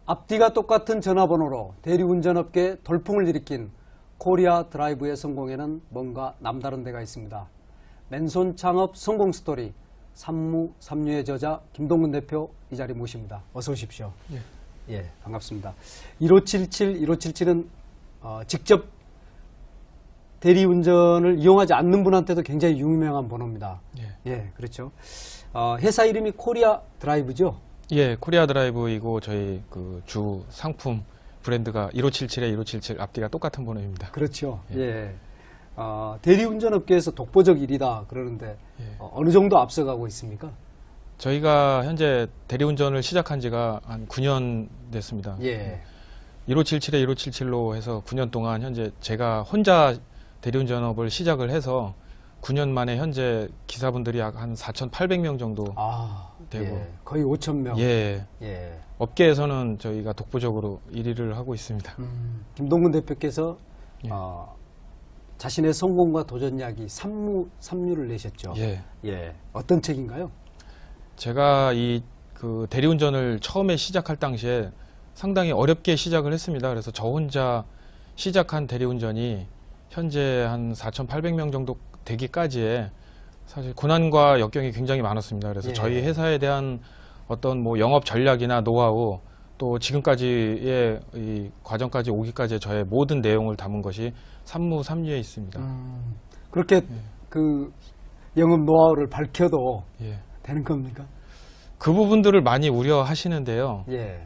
앞뒤가 똑같은 전화번호로 대리운전업계에 돌풍을 일으킨 코리아 드라이브의 성공에는 뭔가 남다른 데가 있습니다. 맨손 창업 성공 스토리 삼무삼류의 저자 김동근 대표 이 자리 모십니다. 어서 오십시오. 예, 반갑습니다. 1577은 직접 대리운전을 이용하지 않는 분한테도 굉장히 유명한 번호입니다. 예, 그렇죠. 회사 이름이 코리아 드라이브죠? 예, 코리아 드라이브이고 저희 그 주 상품 브랜드가 1577에 1577 앞뒤가 똑같은 번호입니다. 그렇죠. 예. 대리운전 업계에서 독보적 1위다 그러는데 어느 정도 앞서가고 있습니까? 저희가 현재 대리운전을 시작한 지가 한 9년 됐습니다. 예. 1577에 1577로 해서 9년 동안 현재 제가 혼자 대리운전업을 시작을 해서 9년 만에 현재 기사분들이 약 한 4,800명 정도 되고 예. 거의 5,000명. 예. 예. 업계에서는 저희가 독보적으로 1위를 하고 있습니다. 김동근 대표께서 예. 자신의 성공과 도전 이야기 삼류를 내셨죠. 예. 예. 어떤 책인가요? 제가 이 그 대리운전을 처음에 시작할 당시에 상당히 어렵게 시작을 했습니다. 그래서 저 혼자 시작한 대리운전이 현재 한 4,800명 정도 되기까지에 사실 고난과 역경이 굉장히 많았습니다. 그래서 예. 저희 회사에 대한 어떤 뭐 영업 전략이나 노하우 또 지금까지의 이 과정까지 오기까지의 저의 모든 내용을 담은 것이 삼무삼류에 있습니다. 그렇게 그 영업 노하우를 밝혀도 예. 되는 겁니까? 그 부분들을 많이 우려하시는데요. 예.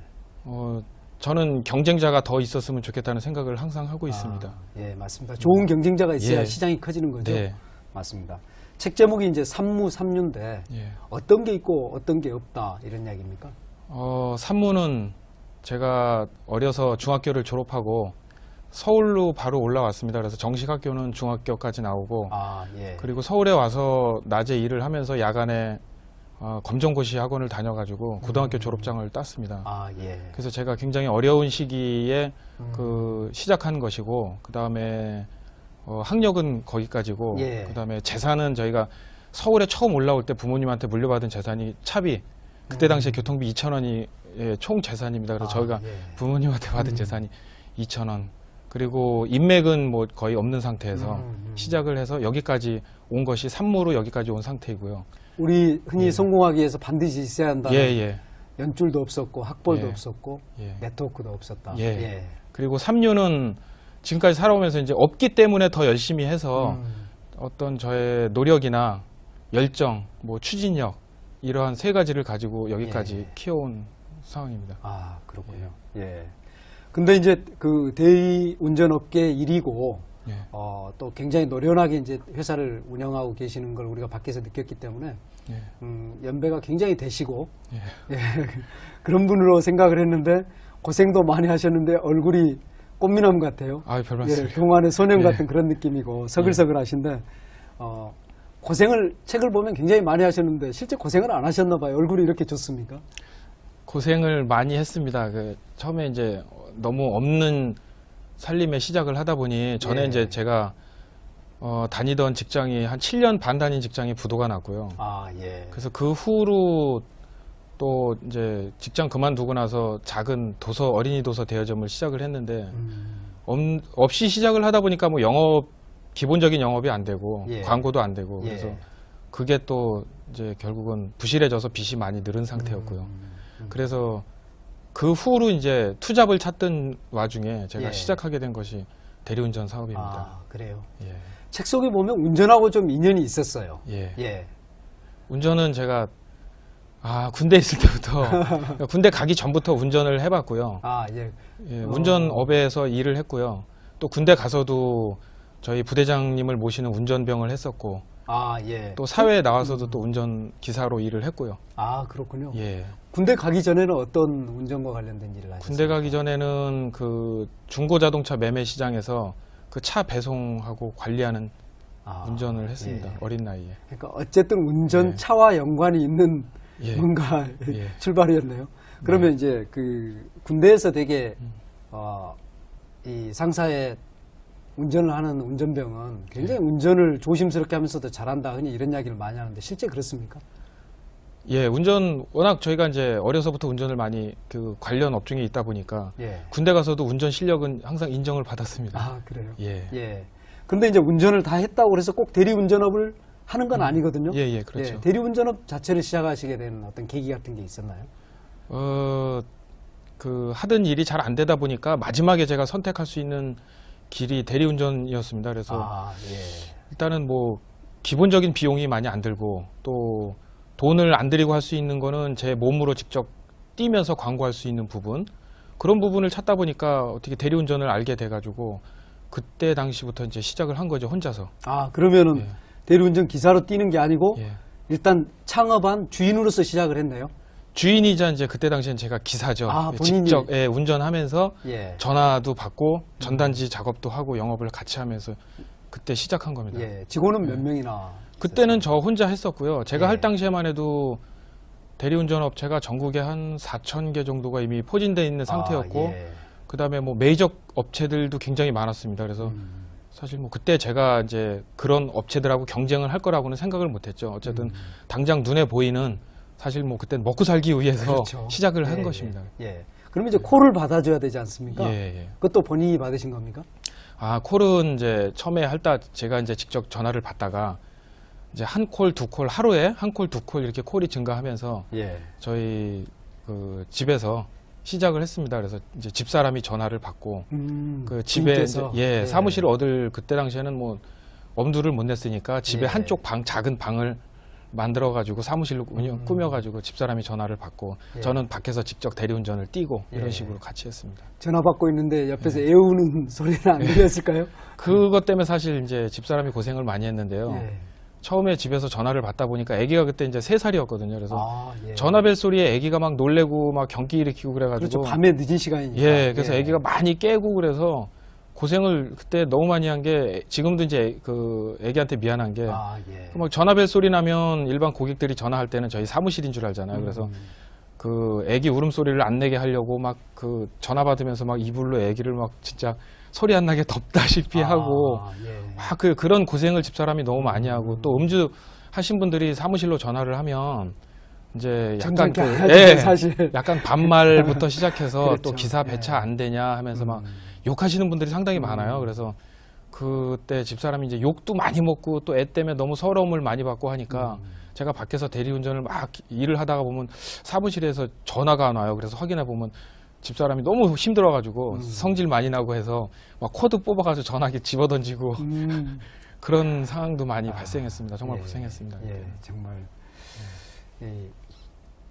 저는 경쟁자가 더 있었으면 좋겠다는 생각을 항상 하고 있습니다. 예, 맞습니다. 좋은 경쟁자가 있어야 예. 시장이 커지는 거죠. 네. 맞습니다. 책 제목이 이제 삼무삼류인데 예. 어떤 게 있고 어떤 게 없다 이런 이야기입니까? 산무는 제가 어려서 중학교를 졸업하고 서울로 바로 올라왔습니다. 그래서 정식 학교는 중학교까지 나오고 예. 그리고 서울에 와서 낮에 일을 하면서 야간에 검정고시 학원을 다녀가지고 고등학교 졸업장을 땄습니다. 예. 그래서 제가 굉장히 어려운 시기에 그 시작한 것이고 그 다음에 학력은 거기까지고 예. 그 다음에 재산은 저희가 서울에 처음 올라올 때 부모님한테 물려받은 재산이 차비 그때 당시에 교통비 2,000원이 총 재산입니다. 그래서 저희가 예. 부모님한테 받은 재산이 2,000원 그리고 인맥은 뭐 거의 없는 상태에서 시작을 해서 여기까지 온 것이 삼무로 여기까지 온 상태이고요. 우리 흔히 성공하기 위해서 반드시 있어야 한다는 예. 연줄도 없었고 학벌도 예. 없었고 예. 네트워크도 없었다. 예. 그리고 삼류는 지금까지 살아오면서 이제 없기 때문에 더 열심히 해서 어떤 저의 노력이나 열정, 뭐 추진력 이러한 세 가지를 가지고 여기까지 키워온 상황입니다. 그렇군요. 예. 근데 이제 그 대리운전업계 1위고 예. 또 굉장히 노련하게 이제 회사를 운영하고 계시는 걸 우리가 밖에서 느꼈기 때문에 예. 연배가 굉장히 되시고 예. 예, 그런 분으로 생각을 했는데 고생도 많이 하셨는데 얼굴이 꽃미남 같아요. 별 말씀. 예, 동안의 소년 예. 같은 그런 느낌이고 서글서글하신데 고생을 책을 보면 굉장히 많이 하셨는데 실제 고생을 안 하셨나 봐요. 얼굴이 이렇게 좋습니까? 고생을 많이 했습니다. 처음에 이제 너무 없는 살림에 시작을 하다 보니 전에 예. 이제 제가 다니던 직장이 한 7년 반 다닌 직장이 부도가 났고요. 예. 그래서 그 후로 또 이제 직장 그만두고 나서 작은 어린이 도서 대여점을 시작을 했는데 없이 시작을 하다 보니까 뭐 기본적인 영업이 안 되고 예. 광고도 안 되고 그래서 예. 그게 또 이제 결국은 부실해져서 빚이 많이 늘은 상태였고요. 그래서 그 후로 이제 투잡을 찾던 와중에 제가 예. 시작하게 된 것이 대리운전 사업입니다. 그래요. 예. 책 속에 보면 운전하고 좀 인연이 있었어요. 예. 예. 운전은 제가 군대 있을 때부터 군대 가기 전부터 운전을 해봤고요. 예. 예, 운전업에서 일을 했고요. 또 군대 가서도 저희 부대장님을 모시는 운전병을 했었고 예. 또 사회에 나와서도 또 운전 기사로 일을 했고요. 그렇군요. 예. 군대 가기 전에는 어떤 운전과 관련된 일을 하셨어요? 군대 가기 전에는 그 중고 자동차 매매 시장에서 그 차 배송하고 관리하는 운전을 했습니다. 예. 어린 나이에. 그러니까 어쨌든 운전차와 연관이 있는 예. 뭔가 예. 출발이었네요. 그러면 이제 그 군대에서 되게 이 상사의 운전을 하는 운전병은 굉장히 운전을 조심스럽게 하면서도 잘한다. 흔히 이런 이야기를 많이 하는데 실제 그렇습니까? 예, 운전 워낙 저희가 이제 어려서부터 운전을 많이 그 관련 업종에 있다 보니까 예. 군대 가서도 운전 실력은 항상 인정을 받았습니다. 아, 그래요? 예. 예. 근데 이제 운전을 다 했다고 해서 꼭 대리운전업을 하는 건 아니거든요. 예, 예, 그렇죠. 예, 대리운전업 자체를 시작하시게 된 어떤 계기 같은 게 있었나요? 그 하던 일이 잘 안 되다 보니까 마지막에 제가 선택할 수 있는 길이 대리운전이었습니다. 그래서 아, 예. 일단은 뭐 기본적인 비용이 많이 안 들고 또 돈을 안 들이고 할 수 있는 거는 제 몸으로 직접 뛰면서 광고할 수 있는 부분, 그런 부분을 찾다 보니까 어떻게 대리운전을 알게 돼가지고 그때 당시부터 이제 시작을 한 거죠, 혼자서. 아, 그러면은 예. 대리운전 기사로 뛰는 게 아니고 예. 일단 창업한 주인으로서 시작을 했네요. 주인이자 이제 그때 당시엔 제가 기사죠. 아, 본인이? 직접 운전하면서 예. 전화도 받고 전단지 작업도 하고 영업을 같이 하면서 그때 시작한 겁니다. 예. 직원은 몇 명이나? 그때는 저 혼자 했었고요. 제가 예. 할 당시에만 해도 대리운전 업체가 전국에 한 4,000개 정도가 이미 포진되어 있는 상태였고, 아, 예. 그다음에 뭐 메이저 업체들도 굉장히 많았습니다. 그래서 사실 뭐 그때 제가 이제 그런 업체들하고 경쟁을 할 거라고는 생각을 못했죠. 어쨌든 당장 눈에 보이는, 사실 뭐 그때 먹고 살기 위해서 그렇죠. 시작을 예, 한 예. 것입니다. 예. 그럼 이제 콜을 받아줘야 되지 않습니까? 예, 예. 그것도 본인이 받으신 겁니까? 아, 콜은 이제 처음에 할 때 제가 이제 직접 전화를 받다가 이제 한 콜, 두 콜, 하루에 한 콜, 두 콜 이렇게 콜이 증가하면서 예. 저희 그 집에서 시작을 했습니다. 그래서 이제 집사람이 전화를 받고 그 집에 이제 부인께서? 예, 사무실을 얻을 그때 당시에는 뭐 엄두를 못 냈으니까 집에 예. 한쪽 방, 작은 방을 만들어 가지고 사무실로 꾸며 가지고 집사람이 전화를 받고 예. 저는 밖에서 직접 대리운전을 뛰고 예. 이런 식으로 같이 했습니다. 전화 받고 있는데 옆에서 애우는 소리는 안 들렸을까요? 그것 때문에 사실 이제 집사람이 고생을 많이 했는데요. 예. 처음에 집에서 전화를 받다 보니까 아기가 그때 이제 3살이었거든요. 그래서 아, 예. 전화벨 소리에 아기가 막 놀래고 막 경기 일으키고 그래가지고 그렇죠. 밤에 늦은 시간이니까. 예, 그래서 예. 아기가 많이 깨고 그래서 고생을 그때 너무 많이 한 게, 지금도 이제 그 아기한테 미안한 게, 아, 예. 막 전화벨 소리 나면 일반 고객들이 전화할 때는 저희 사무실인 줄 알잖아요. 그래서 그 아기 울음소리를 안 내게 하려고 막 그 전화 받으면서 막 이불로 아기를 막 진짜 소리 안 나게 덮다시피 하고 예. 막 그런 고생을 집사람이 너무 많이 하고, 또 음주 하신 분들이 사무실로 전화를 하면 이제 약간 점잖게 그, 하죠, 예, 사실. 약간 반말부터 시작해서 그렇죠. 또 기사 배차 안 되냐 하면서 막 욕하시는 분들이 상당히 많아요. 그래서 그때 집사람이 이제 욕도 많이 먹고 또 애 때문에 너무 서러움을 많이 받고 하니까 제가 밖에서 대리운전을 막 일을 하다가 보면 사무실에서 전화가 안 와요. 그래서 확인해 보면 집사람이 너무 힘들어가지고 성질 많이 나고 해서 막 코드 뽑아가지고 전화기 집어던지고 그런 상황도 많이 발생했습니다. 정말 예, 고생했습니다. 예, 그때. 정말.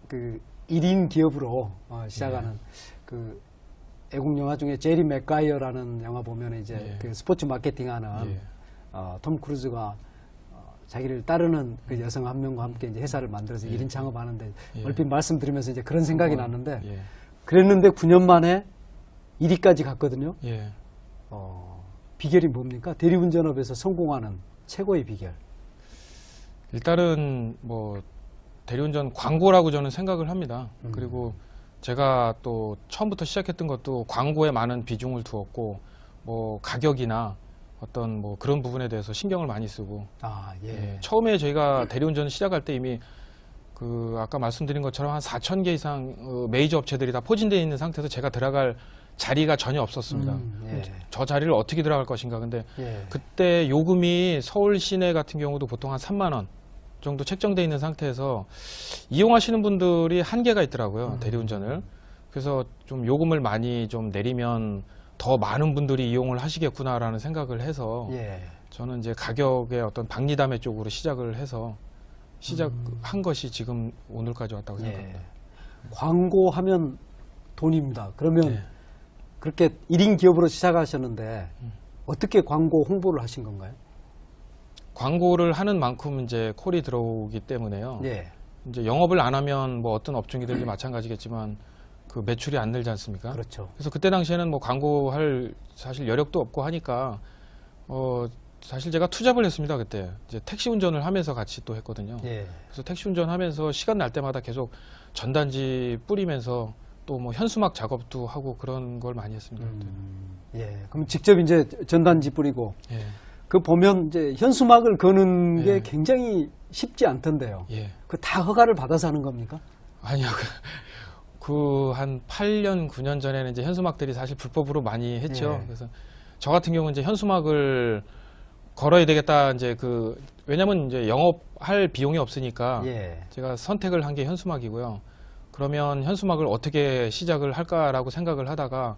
그 1인 기업으로 시작하는 그 애국 영화 중에 제리 맥가이어라는 영화 보면 이제 예. 그 스포츠 마케팅하는 예. 톰 크루즈가 자기를 따르는 그 여성 한 명과 함께 이제 회사를 만들어서 1인 창업하는데 예. 얼핏 말씀드리면서 이제 그런 생각이 났는데 예. 그랬는데 9년 만에 1위까지 갔거든요. 예. 비결이 뭡니까? 대리운전업에서 성공하는 최고의 비결. 일단은 뭐 대리운전 광고라고 저는 생각을 합니다. 그리고 제가 또 처음부터 시작했던 것도 광고에 많은 비중을 두었고, 뭐 가격이나 어떤 뭐 그런 부분에 대해서 신경을 많이 쓰고, 아, 예. 예, 처음에 저희가 대리운전을 시작할 때 이미 그 아까 말씀드린 것처럼 한 4,000개 이상 메이저 업체들이 다 포진되어 있는 상태에서 제가 들어갈 자리가 전혀 없었습니다. 예. 저 자리를 어떻게 들어갈 것인가. 근데 예. 그때 요금이 서울 시내 같은 경우도 보통 한 3만 원 정도 책정되어 있는 상태에서 이용하시는 분들이 한계가 있더라고요. 대리운전을. 그래서 좀 요금을 많이 좀 내리면 더 많은 분들이 이용을 하시겠구나라는 생각을 해서 예. 저는 이제 가격의 어떤 박리담회 쪽으로 시작을 해서 시작한 것이 지금 오늘까지 왔다고 생각합니다. 광고하면 돈입니다. 그러면 예. 그렇게 1인 기업으로 시작하셨는데 어떻게 광고 홍보를 하신 건가요? 광고를 하는 만큼 이제 콜이 들어오기 때문에요. 예. 이제 영업을 안 하면 뭐 어떤 업종이든지 마찬가지겠지만 그 매출이 안 늘지 않습니까? 그렇죠. 그래서 그때 당시에는 뭐 광고할 사실 여력도 없고 하니까 사실 제가 투잡을 했습니다. 그때 이제 택시 운전을 하면서 같이 또 했거든요. 예. 그래서 택시 운전하면서 시간 날 때마다 계속 전단지 뿌리면서 또 뭐 현수막 작업도 하고 그런 걸 많이 했습니다. 그때. 예. 그럼 직접 이제 전단지 뿌리고 예. 그 보면 이제 현수막을 거는 게 예. 굉장히 쉽지 않던데요. 예. 그 다 허가를 받아서 하는 겁니까? 아니요. 그 한 8년, 9년 전에는 이제 현수막들이 사실 불법으로 많이 했죠. 예. 그래서 저 같은 경우는 이제 현수막을 걸어야 되겠다. 이제 왜냐면 이제 영업할 비용이 없으니까 예. 제가 선택을 한 게 현수막이고요. 그러면 현수막을 어떻게 시작을 할까라고 생각을 하다가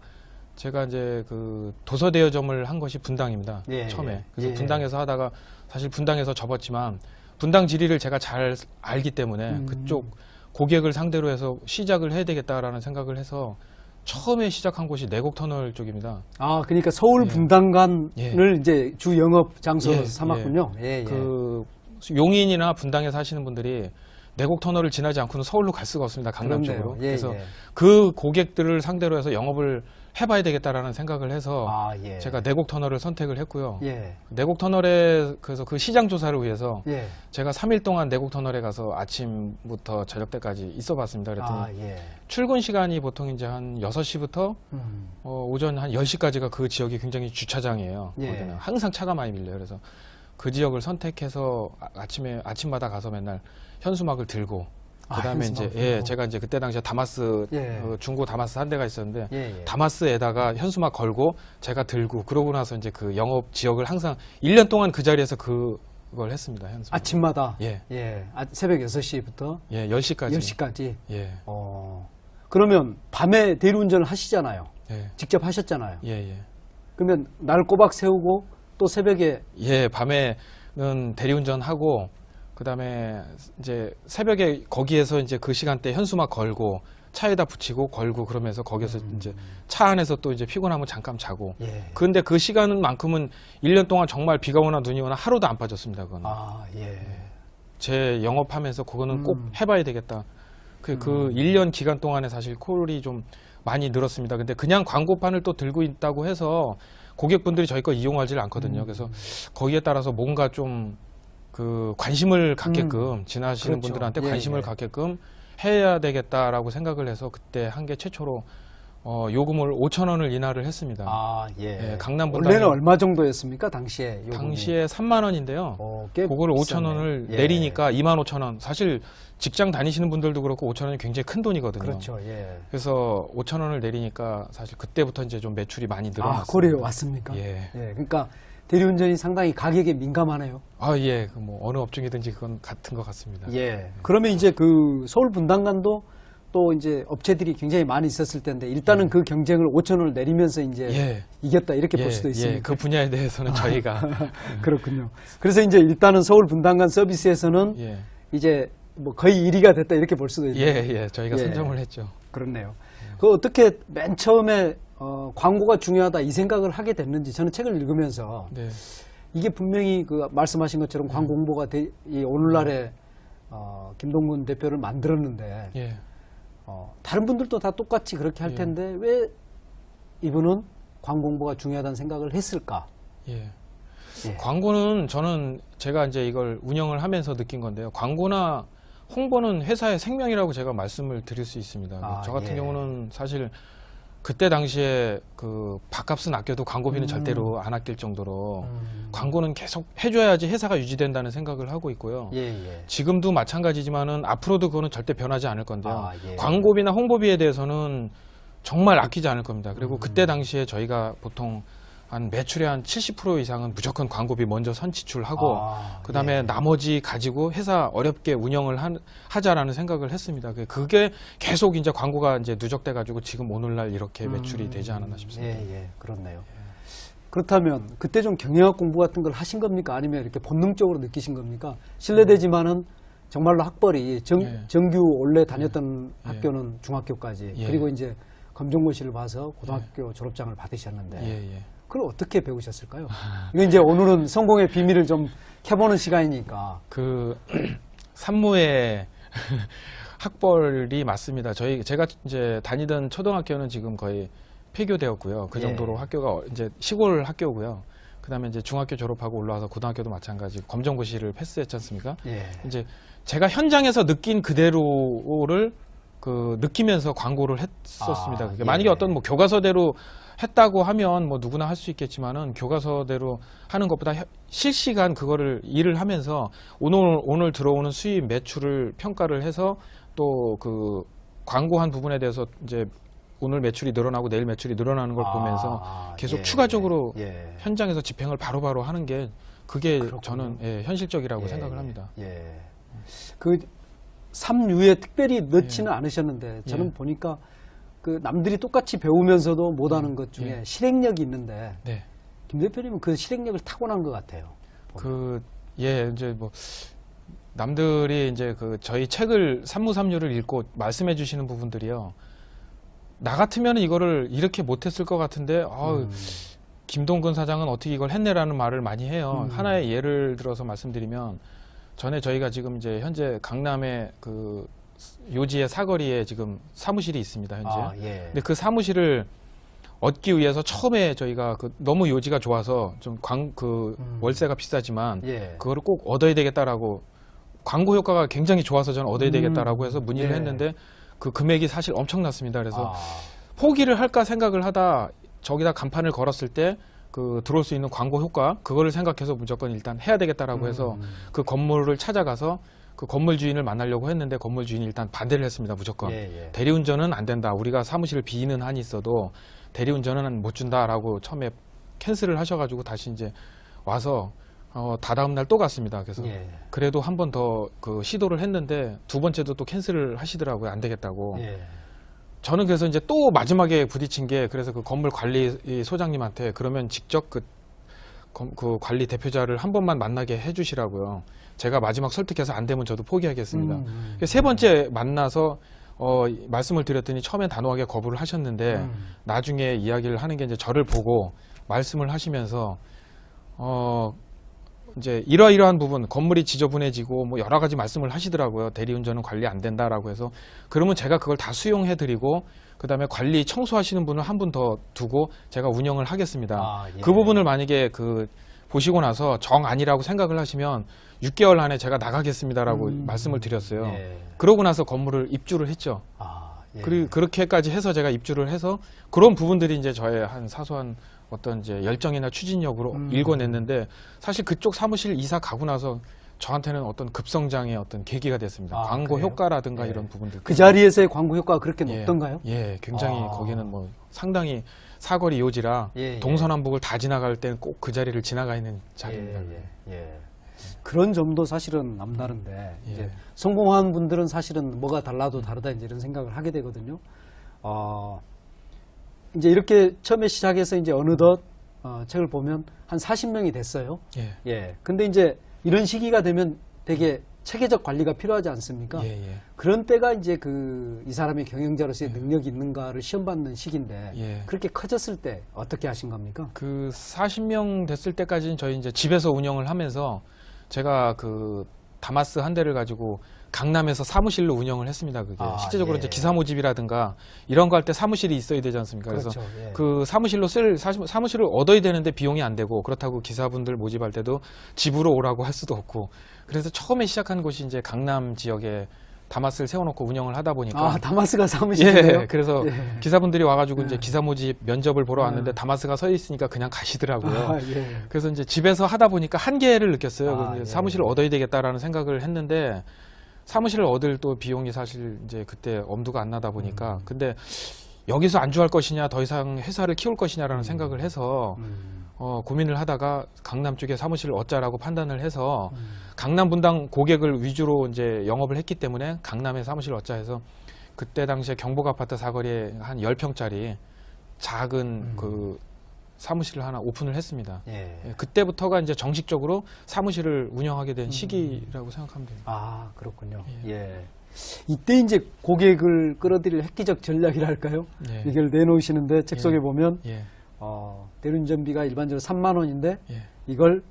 제가 이제 그 도서 대여점을 한 것이 분당입니다. 예, 처음에. 그래서 예. 분당에서 하다가 사실 분당에서 접었지만 분당 지리를 제가 잘 알기 때문에 그쪽 고객을 상대로 해서 시작을 해야 되겠다라는 생각을 해서 처음에 시작한 곳이 내곡터널 쪽입니다. 아, 그러니까 서울 예. 분당간을 예. 이제 주 영업 장소로 예, 삼았군요. 예, 예. 그 용인이나 분당에 사시는 분들이 내곡터널을 지나지 않고는 서울로 갈 수가 없습니다. 강남 그렇네요. 쪽으로. 예, 그래서 예. 그 고객들을 상대로 해서 영업을 해봐야 되겠다라는 생각을 해서 아, 예. 제가 내곡터널을 선택을 했고요. 예. 내곡터널에 그래서 그 시장 조사를 위해서 예. 제가 3일 동안 내곡터널에 가서 아침부터 저녁 때까지 있어봤습니다. 그랬더니 아, 예. 출근 시간이 보통 이제 한 6시부터 오전 한 10시까지가 그 지역이 굉장히 주차장이에요. 예. 거기는 항상 차가 많이 밀려요. 그래서 그 지역을 선택해서 아침마다 가서 맨날 현수막을 들고 그다음에 이제 현수막을 들고. 제가 이제 그때 당시에 다마스 예. 중고 다마스 한 대가 있었는데 예, 예. 다마스에다가 현수막 걸고 제가 들고 그러고 나서 이제 그 영업 지역을 항상 1년 동안 그 자리에서 그걸 했습니다. 현수막. 아침마다? 예. 예. 새벽 6시부터 10시까지. 10시까지? 예. 그러면 밤에 대리운전을 하시잖아요. 예. 직접 하셨잖아요. 예, 예. 그러면 날 꼬박 세우고 또 새벽에 예, 밤에는 대리운전하고 그다음에 이제 새벽에 거기에서 이제 그 시간대 현수막 걸고 차에다 붙이고 걸고 그러면서 거기서 이제 차 안에서 또 이제 피곤하면 잠깐 자고. 예. 근데 그 시간만큼은 1년 동안 정말 비가 오나 눈이 오나 하루도 안 빠졌습니다. 그거는. 아, 예. 제 영업하면서 그거는 꼭 해봐야 되겠다. 그 1년 기간 동안에 사실 콜이 좀 많이 늘었습니다. 근데 그냥 광고판을 또 들고 있다고 해서 고객분들이 저희 거 이용하지 않거든요. 그래서 거기에 따라서 뭔가 좀 그 관심을 갖게끔 지나시는 그렇죠. 분들한테 예, 관심을 예. 갖게끔 해야 되겠다라고 생각을 해서 그때 한 게 최초로 요금을 5,000원을 인하를 했습니다. 아, 예. 예, 강남 원래는 분당에 얼마 정도였습니까? 당시에 요금이? 당시에 3만 원인데요. 꽤 그거를 비싸네. 5,000원을 예. 내리니까 25,000원. 사실 직장 다니시는 분들도 그렇고 5,000원이 굉장히 큰 돈이거든요. 그렇죠. 예. 그래서 5,000원을 내리니까 사실 그때부터 이제 좀 매출이 많이 아, 늘어났습니다. 고려에 왔습니까? 예. 그러니까 대리운전이 상당히 가격에 민감하네요. 아, 예. 뭐 어느 업종이든지 그건 같은 것 같습니다. 예. 그러면 이제 그 서울 분당간도 또 이제 업체들이 굉장히 많이 있었을 텐데 일단은 그 경쟁을 5,000원을 내리면서 이제 예. 이겼다 이렇게 예, 볼 수도 있습니다. 그 분야에 대해서는 저희가 그렇군요. 그래서 이제 일단은 서울 분당간 서비스에서는 예. 이제 뭐 거의 1위가 됐다 이렇게 볼 수도 있네요. 예, 저희가 예. 선점을 했죠. 그렇네요. 그 어떻게 맨 처음에 광고가 중요하다 이 생각을 하게 됐는지 저는 책을 읽으면서 네. 이게 분명히 그 말씀하신 것처럼 광고 홍보가 이 오늘날에 김동근 대표를 만들었는데 예. 다른 분들도 다 똑같이 그렇게 할 예. 텐데 왜 이분은 광고 홍보가 중요하다는 생각을 했을까? 예. 예. 광고는 저는 제가 이제 이걸 운영을 하면서 느낀 건데요. 광고나 홍보는 회사의 생명이라고 제가 말씀을 드릴 수 있습니다. 아, 저 같은 예. 경우는 사실 그때 당시에 그 밥값은 아껴도 광고비는 절대로 안 아낄 정도로 광고는 계속 해줘야지 회사가 유지된다는 생각을 하고 있고요. 예, 예. 지금도 마찬가지지만은 앞으로도 그거는 절대 변하지 않을 건데요. 아, 예. 광고비나 홍보비에 대해서는 정말 아끼지 않을 겁니다. 그리고 그때 당시에 저희가 보통 한 매출의 한 70% 이상은 무조건 광고비 먼저 선지출하고 그다음에 예. 나머지 가지고 회사 어렵게 운영을 하자라는 생각을 했습니다. 그게 계속 이제 광고가 이제 누적돼 가지고 지금 오늘날 이렇게 매출이 되지 않았나 싶습니다. 예, 그렇네요. 그렇다면 그때 좀 경영학 공부 같은 걸 하신 겁니까? 아니면 이렇게 본능적으로 느끼신 겁니까? 실례되지만은 정말로 학벌이 예. 정규 원래 다녔던 학교는 중학교까지 예. 그리고 이제 검정고시를 봐서 고등학교 졸업장을 받으셨는데 예. 그걸 어떻게 배우셨을까요? 이거 이제 오늘은 성공의 비밀을 좀 캐보는 시간이니까. 그 산무의 학벌이 맞습니다. 제가 이제 다니던 초등학교는 지금 거의 폐교되었고요. 그 예. 정도로 학교가 이제 시골 학교고요. 그다음에 이제 중학교 졸업하고 올라와서 고등학교도 마찬가지 검정고시를 패스했지 않습니까? 예. 이제 제가 현장에서 느낀 그대로를 그 느끼면서 광고를 했었습니다. 그게 예. 만약에 어떤 뭐 교과서대로 했다고 하면 뭐 누구나 할 수 있겠지만은 교과서대로 하는 것보다 실시간 그거를 일을 하면서 오늘 들어오는 수입 매출을 평가를 해서 또 그 광고한 부분에 대해서 이제 오늘 매출이 늘어나고 내일 매출이 늘어나는 걸 보면서 계속 예, 추가적으로 예. 현장에서 집행을 바로바로 하는 게 그게 그렇군요. 저는 예, 현실적이라고 예, 생각을 합니다. 예. 그 3유에 특별히 넣지는 않으셨는데 저는 예. 보니까 그 남들이 똑같이 배우면서도 못하는 것 중에 예. 실행력이 있는데 네. 김 대표님은 그 실행력을 타고난 것 같아요. 이제 뭐 남들이 이제 그 저희 책을 산무삼류를 읽고 말씀해 주시는 부분들이요. 나 같으면 이거를 이렇게 못했을 것 같은데 김동근 사장은 어떻게 이걸 했네라는 말을 많이 해요. 하나의 예를 들어서 말씀드리면 전에 저희가 지금 이제 현재 강남의 그 요지의 사거리에 지금 사무실이 있습니다. 현재. 예. 근데 그 사무실을 얻기 위해서 처음에 저희가 그 너무 요지가 좋아서 좀 월세가 비싸지만 예. 그거를 꼭 얻어야 되겠다라고 광고 효과가 굉장히 좋아서 저는 얻어야 되겠다라고 해서 문의를 예. 했는데 그 금액이 사실 엄청났습니다. 그래서 포기를 할까 생각을 하다 저기다 간판을 걸었을 때 그 들어올 수 있는 광고 효과 그거를 생각해서 무조건 일단 해야 되겠다라고 해서 그 건물을 찾아가서 그 건물 주인을 만나려고 했는데 건물 주인이 일단 반대를 했습니다. 무조건. 예. 대리운전은 안 된다. 우리가 사무실을 비는 한이 있어도 대리운전은 못 준다라고 처음에 캔슬을 하셔가지고 다시 이제 와서 다다음 날 또 갔습니다. 그래서 예. 그래도 한 번 더 그 시도를 했는데 두 번째도 또 캔슬을 하시더라고요. 안 되겠다고. 예. 저는 그래서 이제 또 마지막에 부딪힌 게 그래서 그 건물 관리 소장님한테 그러면 직접 그 관리 대표자를 한 번만 만나게 해주시라고요. 제가 마지막 설득해서 안 되면 저도 포기하겠습니다. 세 번째 만나서 말씀을 드렸더니 처음엔 단호하게 거부를 하셨는데 나중에 이야기를 하는 게 이제 저를 보고 말씀을 하시면서 이제 이러이러한 부분 건물이 지저분해지고 뭐 여러 가지 말씀을 하시더라고요. 대리운전은 관리 안 된다라고 해서 그러면 제가 그걸 다 수용해 드리고 그다음에 관리 청소하시는 분을 한 분 더 두고 제가 운영을 하겠습니다. 예. 그 부분을 만약에 보시고 나서 정 아니라고 생각을 하시면 6개월 안에 제가 나가겠습니다라고 말씀을 드렸어요. 예. 그러고 나서 건물을 입주를 했죠. 예. 그리고 그렇게까지 해서 제가 입주를 해서 그런 부분들이 이제 저의 한 사소한 어떤 이제 열정이나 추진력으로 읽어냈는데 사실 그쪽 사무실 이사 가고 나서 저한테는 어떤 급성장의 어떤 계기가 됐습니다. 광고 그래요? 효과라든가 예. 이런 부분들. 그 자리에서의 광고 효과가 그렇게 높던가요? 예, 굉장히 거기는 뭐 상당히 사거리 요지라 예. 동서남북을 다 지나갈 때는 꼭 그 자리를 지나가 있는 자리입니다. 예. 그런 점도 사실은 남다른데 예. 이제 성공한 분들은 사실은 뭐가 달라도 다르다 이제 이런 생각을 하게 되거든요. 이제 이렇게 처음에 시작해서 이제 어느덧 책을 보면 한 40명이 됐어요. 예. 예. 근데 이제 이런 시기가 되면 되게 체계적 관리가 필요하지 않습니까? 예, 예. 그런 때가 이제 이 사람의 경영자로서의 능력이 있는가를 시험받는 시기인데 예. 그렇게 커졌을 때 어떻게 하신 겁니까? 그 40명 됐을 때까지는 저희 이제 집에서 운영을 하면서 제가 그 다마스 한 대를 가지고 강남에서 사무실로 운영을 했습니다. 그게 실제적으로 예. 이제 기사 모집이라든가 이런 거 할 때 사무실이 있어야 되지 않습니까? 그래서 그렇죠. 예. 그 사무실을 얻어야 되는데 비용이 안 되고 그렇다고 기사분들 모집할 때도 집으로 오라고 할 수도 없고 그래서 처음에 시작한 곳이 이제 강남 지역에 다마스를 세워놓고 운영을 하다 보니까 다마스가 사무실이에요? 예, 그래서 예. 기사분들이 와가지고 이제 기사 모집 면접을 보러 왔는데 다마스가 서 있으니까 그냥 가시더라고요. 예. 그래서 이제 집에서 하다 보니까 한계를 느꼈어요. 그래서 예. 사무실을 얻어야 되겠다라는 생각을 했는데 사무실을 얻을 또 비용이 사실 이제 그때 엄두가 안 나다 보니까 근데 여기서 안주할 것이냐 더 이상 회사를 키울 것이냐라는 생각을 해서 고민을 하다가 강남 쪽에 사무실을 얻자라고 판단을 해서 강남 분당 고객을 위주로 이제 영업을 했기 때문에 강남에 사무실을 얻자 해서 그때 당시에 경복 아파트 사거리에 한 10평짜리 작은 그 사무실을 하나 오픈을 했습니다. 예. 예, 그때부터가 이제 정식적으로 사무실을 운영하게 된 시기라고 생각하면 됩니다. 그렇군요. 예. 이때 이제 고객을 끌어들일 획기적 전략이랄까요? 예. 이걸 내놓으시는데 책 속에 보면 예. 대리운전비가 일반적으로 3만 원인데 예. 이걸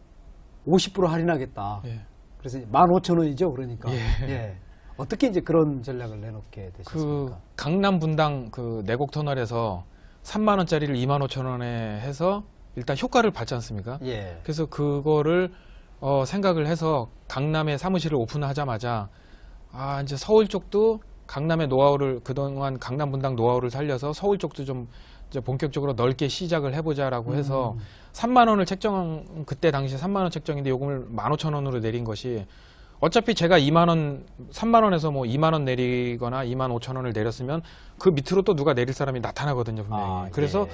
50% 할인하겠다. 예. 그래서 15,000원이죠. 그러니까. 예. 예. 어떻게 이제 그런 전략을 내놓게 되셨습니까? 그 강남 분당 그 내곡 터널에서 3만 원짜리를 2만 5천 원에 해서 일단 효과를 받지 않습니까? 예. 그래서 그거를 생각을 해서 강남에 사무실을 오픈하자마자 이제 서울 쪽도 강남의 노하우를 그동안 강남 분당 노하우를 살려서 서울 쪽도 좀 이제 본격적으로 넓게 시작을 해보자라고 해서 3만 원을 그때 당시 3만 원 책정인데 요금을 15,000원으로 내린 것이 어차피 제가 2만 원, 3만 원에서 뭐 2만 원 내리거나 2만 5천 원을 내렸으면 그 밑으로 또 누가 내릴 사람이 나타나거든요, 분명히. 그래서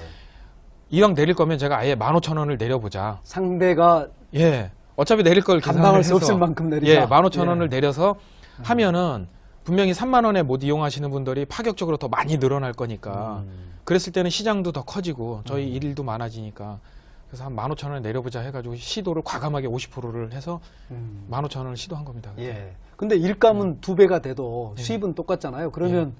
이왕 내릴 거면 제가 아예 15,000원을 내려보자. 상대가 예. 어차피 내릴 걸 감당할 수 계산을 없을 해서 만큼 내리자. 예, 15,000원을 내려서 하면은 분명히 3만 원에 못 이용하시는 분들이 파격적으로 더 많이 늘어날 거니까 그랬을 때는 시장도 더 커지고 저희 일도 많아지니까 그래서 한 15,000원에 내려보자 해가지고 시도를 과감하게 50%를 해서 15,000원을 시도한 겁니다. 예. 근데 일감은 2배가 돼도 수입은 똑같잖아요. 그러면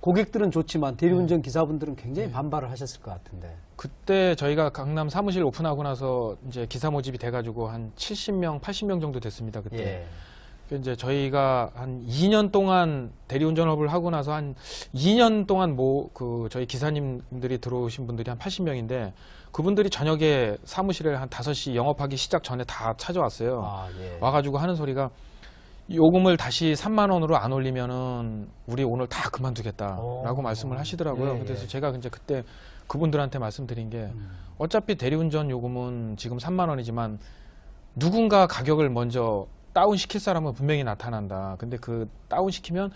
고객들은 좋지만 대리운전 기사분들은 굉장히 반발을 하셨을 것 같은데. 그때 저희가 강남 사무실 오픈하고 나서 이제 기사 모집이 돼가지고 한 70명, 80명 정도 됐습니다. 그때. 이제 저희가 한 2년 동안 대리운전업을 하고 나서 한 2년 동안 저희 기사님들이 들어오신 분들이 한 80명인데 그분들이 저녁에 사무실에 한 5시 영업하기 시작 전에 다 찾아왔어요. 와가지고 하는 소리가 요금을 다시 3만 원으로 안 올리면은 우리 오늘 다 그만두겠다라고 말씀을 하시더라고요. 그래서 제가 이제 그때 그분들한테 말씀드린 게 어차피 대리운전 요금은 지금 3만 원이지만 누군가 가격을 먼저 다운시킬 사람은 분명히 나타난다. 근데 그 다운시키면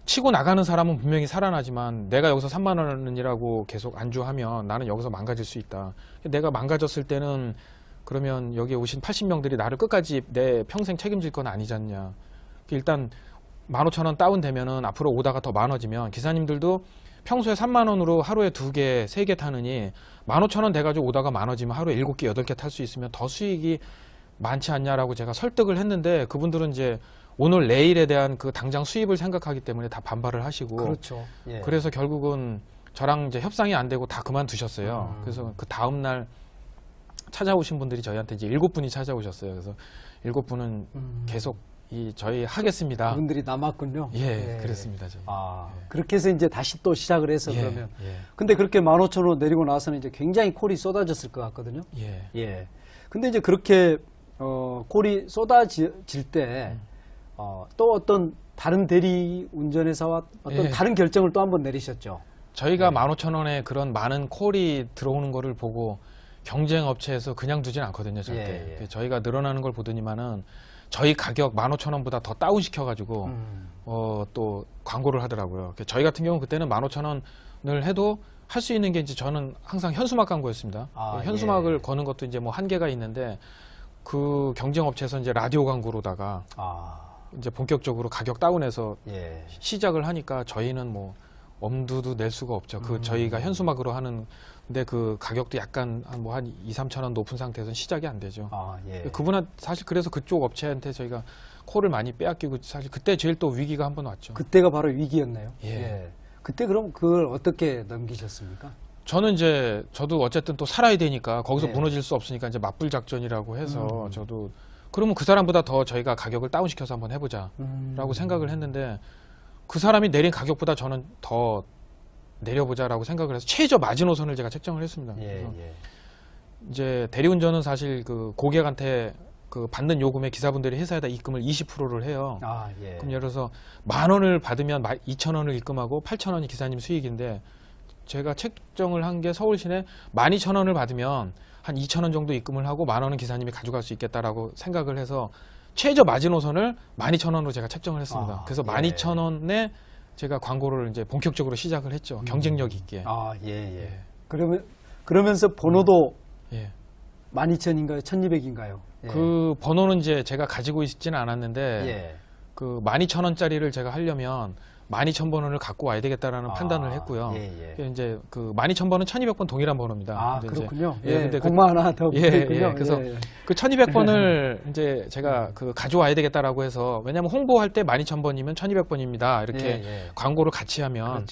치고 나가는 사람은 분명히 살아나지만 내가 여기서 3만 원이라고 계속 안주하면 나는 여기서 망가질 수 있다. 내가 망가졌을 때는 그러면 여기 오신 80명들이 나를 끝까지 내 평생 책임질 건 아니지 않냐. 일단 15,000원 다운되면은 앞으로 오다가 더 많아지면 기사님들도 평소에 3만 원으로 하루에 2개, 3개 타느니 15,000원 돼가지고 오다가 많아지면 하루에 7개, 8개 탈 수 있으면 더 수익이 많지 않냐라고 제가 설득을 했는데 그분들은 이제 오늘 내일에 대한 그 당장 수입을 생각하기 때문에 다 반발을 하시고 그렇죠. 그래서 결국은 저랑 이제 협상이 안 되고 다 그만두셨어요. 그래서 그 다음 날 찾아오신 분들이 저희한테 이제 7분이 찾아오셨어요. 그래서 7분은 계속 저희 하겠습니다. 그분들이 남았군요. 그랬습니다. 저희. 그렇게 해서 이제 다시 또 시작을 해서 그러면. 근데 그렇게 15,000원 내리고 나서는 이제 굉장히 콜이 쏟아졌을 것 같거든요. 근데 이제 그렇게 콜이 쏟아질 때 또 어떤 다른 대리 운전회사와 어떤 다른 결정을 또 한번 내리셨죠. 저희가 15,000원에 그런 많은 콜이 들어오는 거를 보고 경쟁 업체에서 그냥 두진 않거든요, 절대. 저희가 늘어나는 걸 보더니만은 저희 가격 15,000원보다 더 다운시켜가지고 또 광고를 하더라고요. 저희 같은 경우는 그때는 15,000원을 해도 할 수 있는 게 이제 저는 항상 현수막 광고였습니다. 현수막을 거는 것도 이제 뭐 한계가 있는데 그 경쟁 업체에서 이제 라디오 광고로다가 이제 본격적으로 가격 다운해서 시작을 하니까 저희는 뭐 엄두도 낼 수가 없죠. 저희가 현수막으로 하는 근데 그 가격도 약간 한 2, 3천 원 높은 상태에서는 시작이 안 되죠. 그분한 사실 그래서 그쪽 업체한테 저희가 콜을 많이 빼앗기고 사실 그때 제일 또 위기가 한 번 왔죠. 그때가 바로 위기였나요? 그때 그럼 그걸 어떻게 넘기셨습니까? 저는 이제 저도 어쨌든 또 살아야 되니까 거기서 무너질 수 없으니까 이제 맞불 작전이라고 해서 저도 그러면 그 사람보다 더 저희가 가격을 다운시켜서 한번 해보자라고 생각을 했는데 그 사람이 내린 가격보다 저는 더 내려보자라고 생각을 해서 최저 마지노선을 제가 책정을 했습니다. 그래서 이제 대리운전은 사실 그 고객한테 그 받는 요금에 기사분들이 회사에다 입금을 20%를 해요. 그럼 예를 들어서 10,000원을 받으면 2,000원을 입금하고 8,000원이 기사님 수익인데 제가 책정을 한 게 서울시내 12,000원을 받으면 한 2,000원 정도 입금을 하고 10,000원은 기사님이 가져갈 수 있겠다라고 생각을 해서 최저 마지노선을 12,000원으로 제가 책정을 했습니다. 그래서 12,000원에 제가 광고를 이제 본격적으로 시작을 했죠. 경쟁력 있게. 그러면서 번호도 12,000인가요? 1,200인가요? 그 번호는 이제 제가 가지고 있지는 않았는데 그 12,000원짜리를 제가 하려면 12,000번을 갖고 와야 되겠다라는 판단을 했고요. 이제 그 12,000번은 1,200번 동일한 번호입니다. 그렇군요. 근데 공마 하나 더 붙어있군요. 그래서 그 1,200번을 이제 제가 그 가져와야 되겠다라고 해서 왜냐하면 홍보할 때 12,000번이면 1,200번입니다. 이렇게 광고를 같이 하면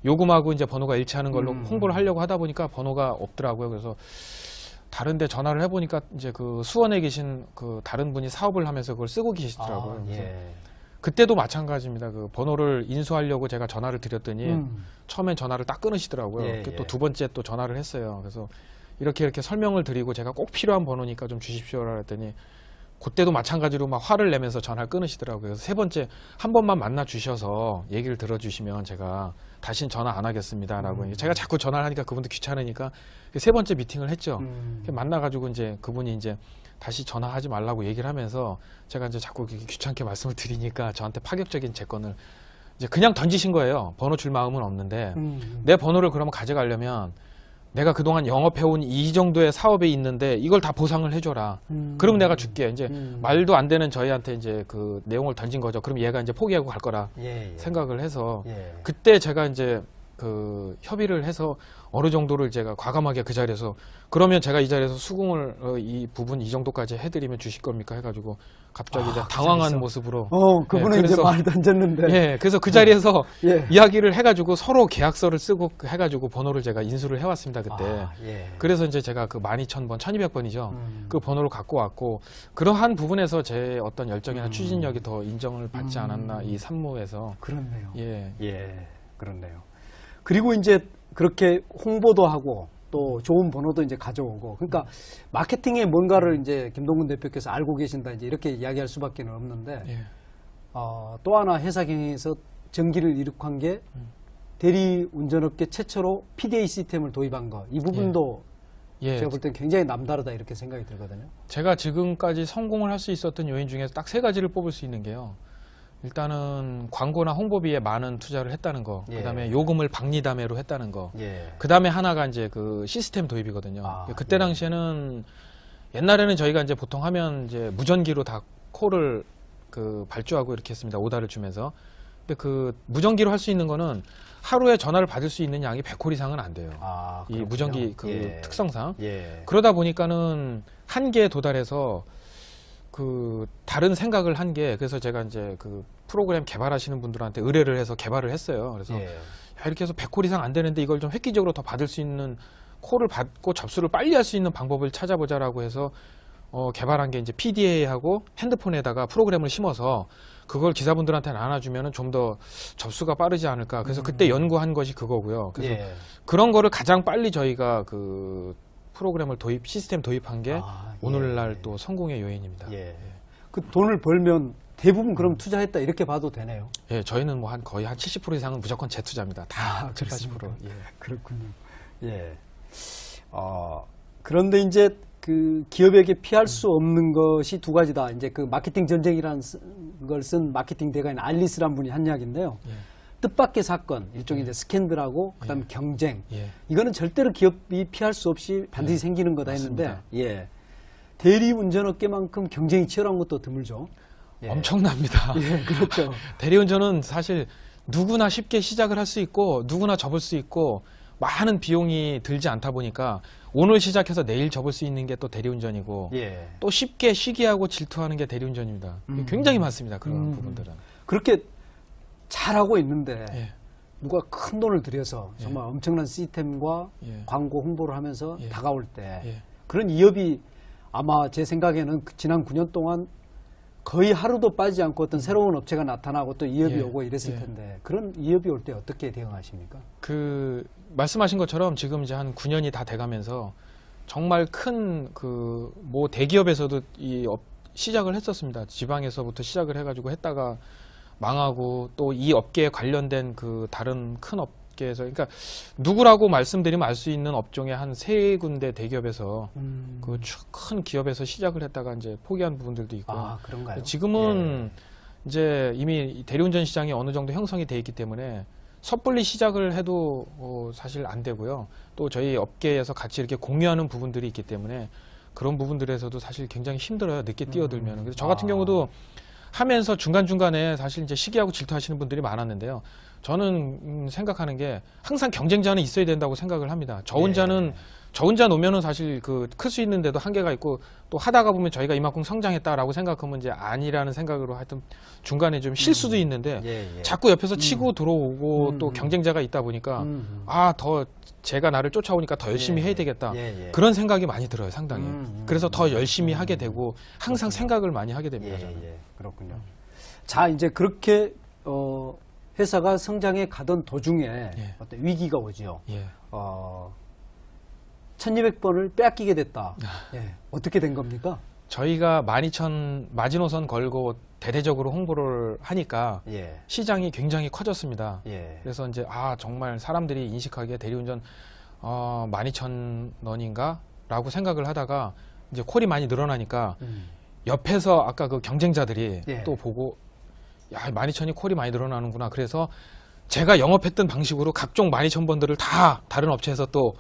요금하고 이제 번호가 일치하는 걸로 홍보를 하려고 하다 보니까 번호가 없더라고요. 그래서 다른데 전화를 해보니까 이제 그 수원에 계신 그 다른 분이 사업을 하면서 그걸 쓰고 계시더라고요. 그때도 마찬가지입니다. 그 번호를 인수하려고 제가 전화를 드렸더니 처음엔 전화를 딱 끊으시더라고요. 또 두 번째 또 전화를 했어요. 그래서 이렇게 설명을 드리고 제가 꼭 필요한 번호니까 좀 주십시오라 했더니 그때도 마찬가지로 막 화를 내면서 전화를 끊으시더라고요. 그래서 세 번째 한 번만 만나 주셔서 얘기를 들어주시면 제가 다신 전화 안 하겠습니다라고. 제가 자꾸 전화를 하니까 그분도 귀찮으니까 세 번째 미팅을 했죠. 만나가지고 이제 그분이 이제 다시 전화하지 말라고 얘기를 하면서 제가 이제 자꾸 귀찮게 말씀을 드리니까 저한테 파격적인 제건을 이제 그냥 던지신 거예요. 번호 줄 마음은 없는데 내 번호를 그러면 가져가려면 내가 그동안 영업해온 이 정도의 사업에 있는데 이걸 다 보상을 해줘라. 그럼 내가 줄게. 이제 말도 안 되는 저희한테 이제 그 내용을 던진 거죠. 그럼 얘가 이제 포기하고 갈 거라 생각을 해서 그때 제가 이제 그 협의를 해서 어느 정도를 제가 과감하게 그 자리에서 그러면 제가 이 자리에서 수긍을 이 부분 이 정도까지 해드리면 주실 겁니까 해가지고 갑자기 이제 당황한 모습으로 그분은 이제 말 던졌는데 그래서 그 자리에서 예. 이야기를 해가지고 서로 계약서를 쓰고 해가지고 번호를 제가 인수를 해왔습니다 그때. 그래서 이제 제가 그 12,000번 1200번이죠 그 번호를 갖고 왔고 그러한 부분에서 제 어떤 열정이나 추진력이 더 인정을 받지 않았나 이 산무에서. 그렇네요. 예. 그렇네요. 그리고 이제 그렇게 홍보도 하고 또 좋은 번호도 이제 가져오고 그러니까 마케팅에 뭔가를 이제 김동근 대표께서 알고 계신다 이제 이렇게 이야기할 수밖에 없는데 또 하나 회사 경영에서 전기를 이룩한 게 대리 운전업계 최초로 PDA 시스템을 도입한 거 이 부분도 제가 볼 땐 굉장히 남다르다 이렇게 생각이 들거든요. 제가 지금까지 성공을 할 수 있었던 요인 중에서 딱 세 가지를 뽑을 수 있는 게요. 일단은 광고나 홍보비에 많은 투자를 했다는 거, 그다음에 요금을 박리담회로 했다는 거, 그다음에 하나가 이제 그 시스템 도입이거든요. 그때 당시에는 옛날에는 저희가 이제 보통 하면 이제 무전기로 다 콜을 그 발주하고 이렇게 했습니다. 오다를 주면서. 근데 그 무전기로 할 수 있는 거는 하루에 전화를 받을 수 있는 양이 100콜 이상은 안 돼요. 이 무전기 그 특성상. 그러다 보니까는 한계에 도달해서 그 다른 생각을 한 게 그래서 제가 이제 그 프로그램 개발하시는 분들한테 의뢰를 해서 개발을 했어요. 그래서 야, 이렇게 해서 100콜 이상 안 되는데 이걸 좀 획기적으로 더 받을 수 있는 콜을 받고 접수를 빨리 할 수 있는 방법을 찾아보자라고 해서 개발한 게 이제 PDA하고 핸드폰에다가 프로그램을 심어서 그걸 기사분들한테 나눠주면은 좀 더 접수가 빠르지 않을까. 그래서 그때 연구한 것이 그거고요. 그래서 그런 거를 가장 빨리 저희가 그 프로그램을 시스템 도입한 게 오늘날 또 성공의 요인입니다. 그 돈을 벌면 대부분 그럼 투자했다 이렇게 봐도 되네요. 저희는 뭐 거의 한 70% 이상은 무조건 재투자입니다. 다 70%. 그렇군요. 그런데 이제 그 기업에게 피할 수 없는 것이 두 가지다. 이제 그 마케팅 전쟁이라는 걸 쓴 마케팅 대가인 알리스란 분이 한 이야기인데요. 뜻밖의 사건, 일종의 이제 스캔들하고 그다음에 경쟁. 이거는 절대로 기업이 피할 수 없이 반드시 생기는 거다 했는데, 대리 운전업계만큼 경쟁이 치열한 것도 드물죠. 엄청납니다. 그렇죠. 대리운전은 사실 누구나 쉽게 시작을 할 수 있고 누구나 접을 수 있고 많은 비용이 들지 않다 보니까 오늘 시작해서 내일 접을 수 있는 게 또 대리운전이고 또 쉽게 시기하고 질투하는 게 대리운전입니다. 굉장히 많습니다. 그런 부분들은. 그렇게 잘하고 있는데 누가 큰 돈을 들여서 정말 엄청난 시스템과 광고 홍보를 하면서 다가올 때 그런 이업이 아마 제 생각에는 지난 9년 동안 거의 하루도 빠지지 않고 어떤 새로운 업체가 나타나고 또 이업이 오고 이랬을 텐데 그런 이업이 올 때 어떻게 대응하십니까? 그 말씀하신 것처럼 지금 이제 한 9년이 다 돼가면서 정말 큰 그 뭐 대기업에서도 시작을 했었습니다. 지방에서부터 시작을 해가지고 했다가 망하고 또 이 업계에 관련된 그 다른 큰 업계에서 그러니까 누구라고 말씀드리면 알 수 있는 업종의 한 3군데 대기업에서 그 큰 기업에서 시작을 했다가 이제 포기한 부분들도 있고. 그런가요? 지금은 이제 이미 대리운전 시장이 어느 정도 형성이 돼 있기 때문에 섣불리 시작을 해도 사실 안 되고요. 또 저희 업계에서 같이 이렇게 공유하는 부분들이 있기 때문에 그런 부분들에서도 사실 굉장히 힘들어요. 늦게 뛰어들면. 그래서 저 같은 경우도 하면서 중간중간에 사실 이제 시기하고 질투하시는 분들이 많았는데요. 저는 생각하는 게 항상 경쟁자는 있어야 된다고 생각을 합니다. 저 혼자 놓으면은 사실 그 클 수 있는데도 한계가 있고 또 하다가 보면 저희가 이만큼 성장했다라고 생각하면 이제 아니라는 생각으로 하여튼 중간에 좀 쉴 수도 있는데 자꾸 옆에서 치고 들어오고 또 경쟁자가 있다 보니까 더 제가 나를 쫓아오니까 더 열심히 해야 되겠다. 그런 생각이 많이 들어요, 상당히. 그래서 더 열심히 하게 되고 항상 생각을 많이 하게 됩니다. 저는. 그렇군요. 자, 이제 그렇게 회사가 성장해 가던 도중에 어떤 위기가 오지요. 1200번을 빼앗기게 됐다. 어떻게 된 겁니까? 저희가 12,000 마지노선 걸고 대대적으로 홍보를 하니까 예. 시장이 굉장히 커졌습니다. 예. 그래서 이제 정말 사람들이 인식하기에 대리운전 12,000원인가? 라고 생각을 하다가 이제 콜이 많이 늘어나니까 옆에서 아까 그 경쟁자들이 예. 또 보고 야, 12,000이 콜이 많이 늘어나는구나. 그래서 제가 영업했던 방식으로 각종 12,000번들을 다 다른 업체에서 또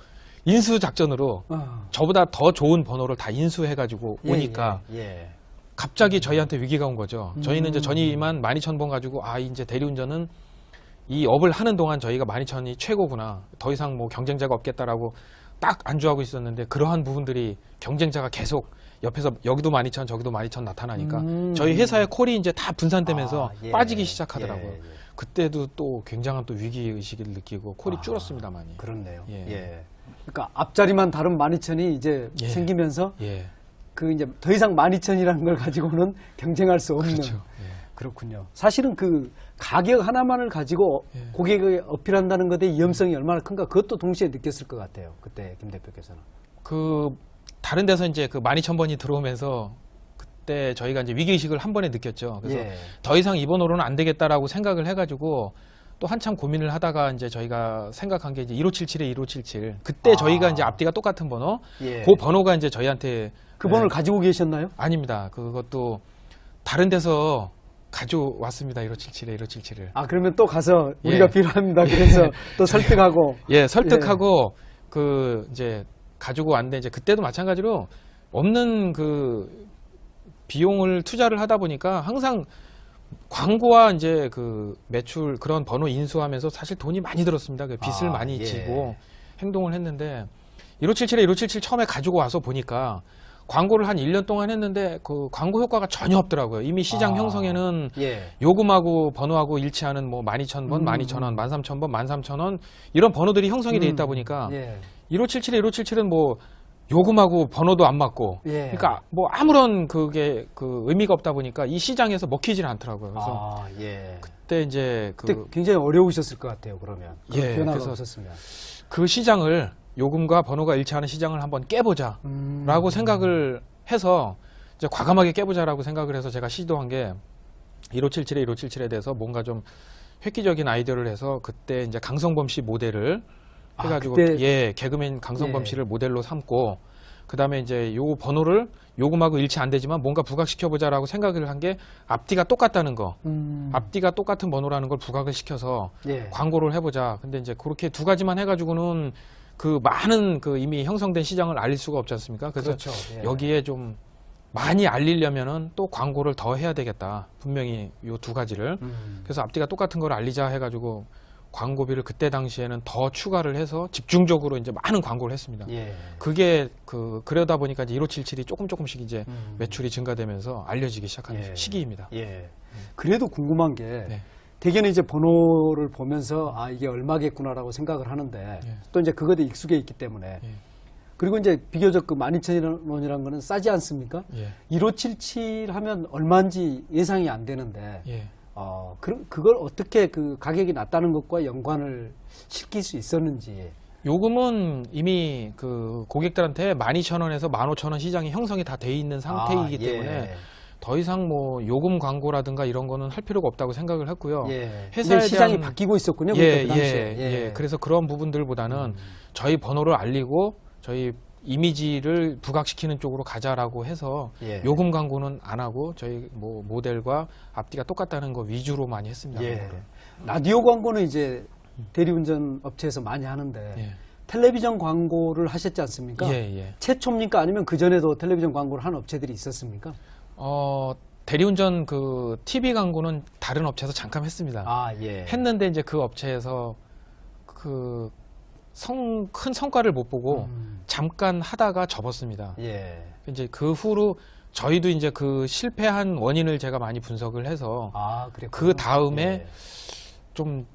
인수 작전으로 저보다 더 좋은 번호를 다 인수해가지고 예, 오니까 예. 갑자기 저희한테 위기가 온 거죠. 저희는 이제 전이만 12,000번 가지고 이제 대리운전은 이 업을 하는 동안 저희가 12,000이 최고구나. 더 이상 뭐 경쟁자가 없겠다라고 딱 안주하고 있었는데 그러한 부분들이 경쟁자가 계속 옆에서 여기도 12,000 저기도 12,000 나타나니까 저희 회사의 콜이 이제 다 분산되면서 예. 빠지기 시작하더라고요. 예, 예. 그때도 또 굉장한 또 위기의식을 느끼고 콜이 줄었습니다, 많이. 그렇네요. 예. 예. 그러니까 앞자리만 다른 12,000이 이제 예. 생기면서 예. 그 이제 더 이상 12,000이라는 걸 가지고는 경쟁할 수 없는. 그렇죠. 예. 그렇군요. 사실은 그 가격 하나만을 가지고 예. 고객을 어필한다는 것의 위험성이 얼마나 큰가 그것도 동시에 느꼈을 것 같아요. 그때 김 대표께서는. 그 다른 데서 이제 그 12,000번이 들어오면서 그때 저희가 이제 위기의식을 한 번에 느꼈죠. 그래서 예. 더 이상 이 번호로는 안 되겠다라고 생각을 해가지고 또 한참 고민을 하다가 이제 저희가 생각한 게 이제 1577에 1577. 그때 저희가 이제 앞뒤가 똑같은 번호. 예. 그 번호가 이제 저희한테 그 번호를 가지고 계셨나요? 아닙니다. 그것도 다른 데서 가져왔습니다. 1577에 1577을. 아 그러면 또 가서 우리가 예. 필요합니다. 그래서 또 설득하고. 예, 설득하고 그 이제 가지고 왔는데 이제 그때도 마찬가지로 없는 그 비용을 투자를 하다 보니까 항상 광고와 이제 그 매출 그런 번호 인수하면서 사실 돈이 많이 들었습니다. 그 빚을 많이 예. 지고 행동을 했는데 1577에 1577 처음에 가지고 와서 보니까 광고를 한 1년 동안 했는데 그 광고 효과가 전혀 없더라고요. 이미 시장 형성에는 예. 요금하고 번호하고 일치하는 뭐 12,000번, 12,000원, 13,000번, 13,000원 이런 번호들이 형성이 돼 있다 보니까 예. 1577에 1577은 뭐 요금하고 번호도 안 맞고 예. 그러니까 뭐 아무런 그게 그 의미가 없다 보니까 이 시장에서 먹히질 않더라고요. 그래서 예. 그때 이제 그때 그, 굉장히 어려우셨을 것 같아요. 그러면 그런 예, 변화가 그래서 없었으면. 그 시장을 요금과 번호가 일치하는 시장을 한번 깨보자라고 생각을 해서 이제 과감하게 깨보자라고 생각을 해서 제가 시도한 게 1577에 1577에 대해서 뭔가 좀 획기적인 아이디어를 해서 그때 이제 강성범 씨 모델을 해가지고 그때- 예 개그맨 강성범 예. 씨를 모델로 삼고 그 다음에 이제 요 번호를 요금하고 일치 안 되지만 뭔가 부각시켜보자라고 생각을 한 게 앞뒤가 똑같다는 거 앞뒤가 똑같은 번호라는 걸 부각을 시켜서 예. 광고를 해보자. 근데 이제 그렇게 두 가지만 해가지고는 그 많은 그 이미 형성된 시장을 알릴 수가 없지 않습니까? 그래서 그렇죠. 예. 여기에 좀 많이 알리려면은 또 광고를 더 해야 되겠다. 분명히 요 두 가지를. 그래서 앞뒤가 똑같은 걸 알리자 해가지고 광고비를 그때 당시에는 더 추가를 해서 집중적으로 이제 많은 광고를 했습니다. 예. 그게 그러다 보니까 이제 1577이 조금씩 이제 매출이 증가되면서 알려지기 시작한 예. 시기입니다. 예. 그래도 궁금한 게 네. 대개는 이제 번호를 보면서 이게 얼마겠구나라고 생각을 하는데 예. 또 이제 그것에 익숙해 있기 때문에 예. 그리고 이제 비교적 그 12,000원이라는 거는 싸지 않습니까? 예. 1577 하면 얼마인지 예상이 안 되는데 예. 그걸 어떻게 그 가격이 낮다는 것과 연관을 시킬 수 있었는지. 요금은 이미 그 고객들한테 12,000원에서 15,000원 시장이 형성이 다 돼 있는 상태이기 예. 때문에 더 이상 뭐 요금 광고라든가 이런 거는 할 필요가 없다고 생각을 했고요. 예. 이제 시장이 대한- 바뀌고 있었군요. 예, 그때 그 당시에. 예. 그래서 그런 부분들보다는 저희 번호를 알리고 저희 이미지를 부각시키는 쪽으로 가자라고 해서 예. 요금 광고는 안 하고 저희 뭐 모델과 앞뒤가 똑같다는 거 위주로 많이 했습니다. 예. 광고를. 라디오 광고는 이제 대리운전 업체에서 많이 하는데 예. 텔레비전 광고를 하셨지 않습니까? 예, 예. 최초입니까? 아니면 그 전에도 텔레비전 광고를 한 업체들이 있었습니까? 대리운전 그 TV 광고는 다른 업체에서 잠깐 했습니다. 예. 했는데 이제 그 업체에서 큰 성과를 못 보고 잠깐 하다가 접었습니다. 예. 이제 그 후로 저희도 이제 그 실패한 원인을 제가 많이 분석을 해서 그랬구나. 그 다음에 예. 좀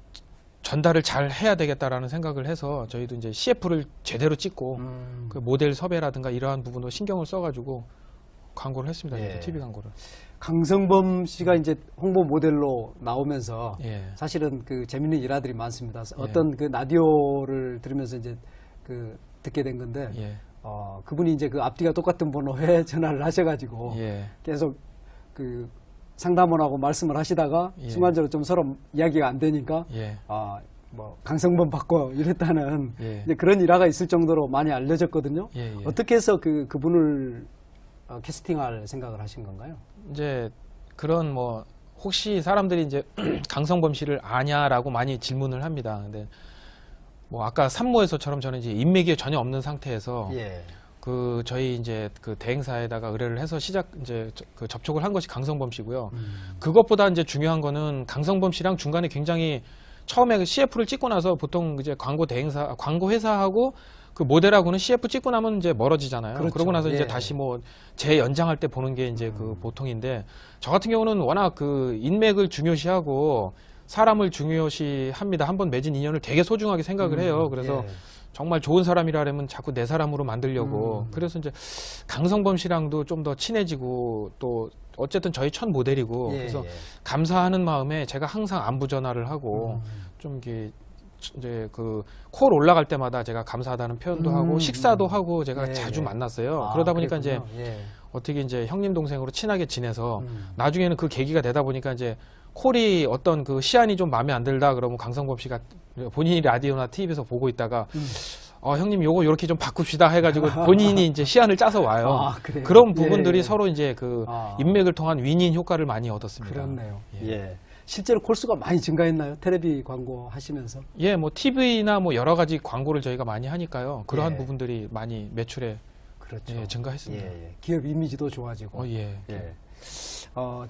전달을 잘 해야 되겠다라는 생각을 해서 저희도 이제 CF를 제대로 찍고 그 모델 섭외라든가 이러한 부분도 신경을 써가지고 광고를 했습니다. 예. 이제 TV 광고를. 강성범 씨가 이제 홍보 모델로 나오면서 예. 사실은 그 재밌는 일화들이 많습니다. 어떤 그 라디오를 들으면서 이제 그 듣게 된 건데 예. 그분이 이제 그 앞뒤가 똑같은 번호에 전화를 하셔가지고 예. 계속 그 상담원하고 말씀을 하시다가 예. 순간적으로 좀 서로 이야기가 안 되니까 예. 뭐 강성범 바꿔 이랬다는 예. 이제 그런 일화가 있을 정도로 많이 알려졌거든요. 예, 예. 어떻게 해서 그분을 캐스팅할 생각을 하신 건가요? 이제 그런 뭐 혹시 사람들이 이제 강성범 씨를 아냐라고 많이 질문을 합니다. 근데 뭐 아까 산모에서처럼 저는 이제 인맥이 전혀 없는 상태에서 예. 그 저희 이제 그 대행사에다가 의뢰를 해서 그 접촉을 한 것이 강성범 씨고요. 그것보다 이제 중요한 거는 강성범 씨랑 중간에 굉장히 처음에 그 CF를 찍고 나서 보통 이제 광고 회사하고 그 모델하고는 CF 찍고 나면 이제 멀어지잖아요. 그렇죠. 그러고 나서 이제 예. 다시 뭐 재연장할 때 보는 게 이제 그 보통인데 저 같은 경우는 워낙 그 인맥을 중요시하고 사람을 중요시합니다. 한번 맺은 인연을 되게 소중하게 생각을 해요. 그래서 예. 정말 좋은 사람이라면 자꾸 내 사람으로 만들려고. 그래서 이제 강성범 씨랑도 좀 더 친해지고 또 어쨌든 저희 첫 모델이고 예, 그래서 예. 감사하는 마음에 제가 항상 안부 전화를 하고 좀 이게 이제 그 콜 올라갈 때마다 제가 감사하다는 표현도 하고 식사도 하고 제가 예, 자주 예. 만났어요. 그러다 보니까 그랬군요. 이제 예. 어떻게 이제 형님 동생으로 친하게 지내서 나중에는 그 계기가 되다 보니까 이제 콜이 어떤 그 시안이 좀 마음에 안 들다 그러면 강성범 씨가 본인이 라디오나 TV에서 보고 있다가 형님 요거 요렇게 좀 바꿉시다 해가지고 본인이 이제 시안을 짜서 와요. 그래요? 그런 부분들이 예, 예. 서로 이제 그 인맥을 통한 윈윈 효과를 많이 얻었습니다. 그렇네요. 예. 예. 실제로 콜수가 많이 증가했나요? 텔레비 광고 하시면서? 예, 뭐 TV나 뭐 여러 가지 광고를 저희가 많이 하니까요. 그러한 예. 부분들이 많이 매출에 그렇죠. 예, 증가했습니다. 예, 예. 기업 이미지도 좋아지고. 예. 예.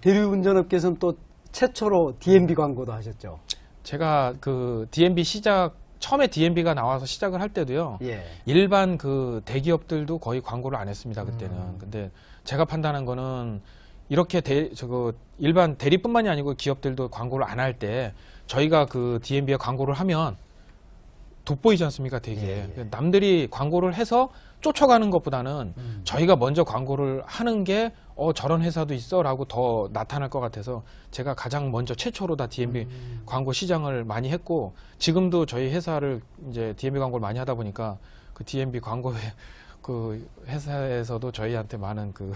대리운전업계에서는 또 최초로 DMB 광고도 하셨죠. 제가 그 DMB 처음에 DMB가 나와서 시작을 할 때도요. 예. 일반 그 대기업들도 거의 광고를 안 했습니다, 그때는. 근데 제가 판단한 거는 이렇게 일반 대리뿐만이 아니고 기업들도 광고를 안 할 때 저희가 그 DMB에 광고를 하면 돋보이지 않습니까, 되게. 예, 예. 남들이 광고를 해서 쫓아가는 것보다는 저희가 먼저 광고를 하는 게 저런 회사도 있어라고 더 나타날 것 같아서 제가 가장 먼저 최초로 다 DMB 광고 시장을 많이 했고 지금도 저희 회사를 이제 DMB 광고를 많이 하다 보니까 그 DMB 광고에 그 회사에서도 저희한테 많은 그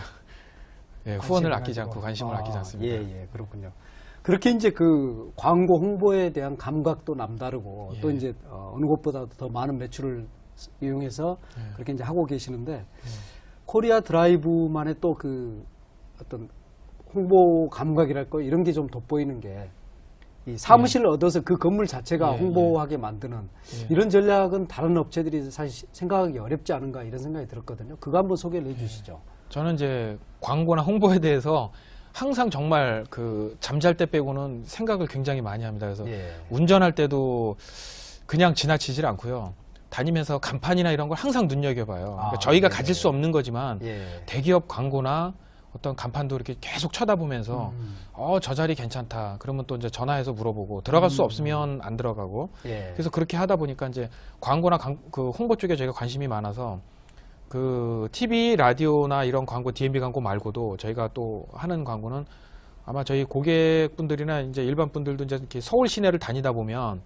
후원을 아끼지 않고 관심을 아끼지 않습니다. 예, 예, 그렇군요. 그렇게 이제 그 광고 홍보에 대한 감각도 남다르고 예. 또 이제 어느 곳보다도 더 많은 매출을 이용해서 그렇게 이제 하고 계시는데 코리아 드라이브만의 또 그 어떤 홍보 감각이랄까 이런 게 좀 돋보이는 게 이 사무실을 얻어서 그 건물 자체가 예, 홍보하게 만드는 예. 이런 전략은 다른 업체들이 사실 생각하기 어렵지 않은가 이런 생각이 들었거든요. 그거 한번 소개를 해주시죠. 저는 이제 광고나 홍보에 대해서 항상 정말 그 잠잘 때 빼고는 생각을 굉장히 많이 합니다. 그래서 예. 운전할 때도 그냥 지나치질 않고요. 다니면서 간판이나 이런 걸 항상 눈여겨봐요. 그러니까 저희가 예. 가질 수 없는 거지만 예. 대기업 광고나 어떤 간판도 이렇게 계속 쳐다보면서 저 자리 괜찮다. 그러면 또 이제 전화해서 물어보고 들어갈 수 없으면 안 들어가고 예. 그래서 그렇게 하다 보니까 이제 광고나 그 홍보 쪽에 저희가 관심이 많아서 그 TV, 라디오나 이런 광고, DMB 광고 말고도 저희가 또 하는 광고는 아마 저희 고객분들이나 이제 일반 분들도 이제 이렇게 서울 시내를 다니다 보면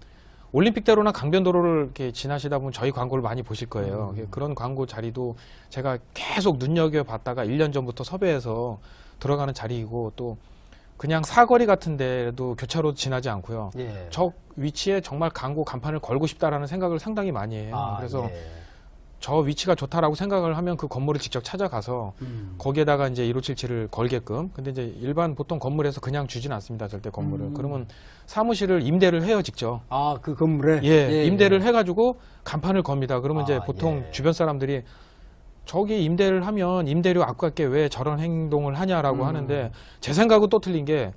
올림픽대로나 강변도로를 이렇게 지나시다 보면 저희 광고를 많이 보실 거예요. 그런 광고 자리도 제가 계속 눈여겨봤다가 1년 전부터 섭외해서 들어가는 자리이고 또 그냥 사거리 같은 데도 교차로 지나지 않고요. 예. 저 위치에 정말 광고 간판을 걸고 싶다라는 생각을 상당히 많이 해요. 그래서 예. 저 위치가 좋다라고 생각을 하면 그 건물을 직접 찾아가서 거기에다가 이제 1577을 걸게끔. 근데 이제 일반 보통 건물에서 그냥 주진 않습니다. 절대 건물을. 그러면 사무실을 임대를 해요, 직접. 그 건물에? 예, 임대를 해가지고 간판을 겁니다. 그러면 이제 보통 예. 주변 사람들이 저기 임대를 하면 임대료 아깝게 왜 저런 행동을 하냐라고 하는데 제 생각은 또 틀린 게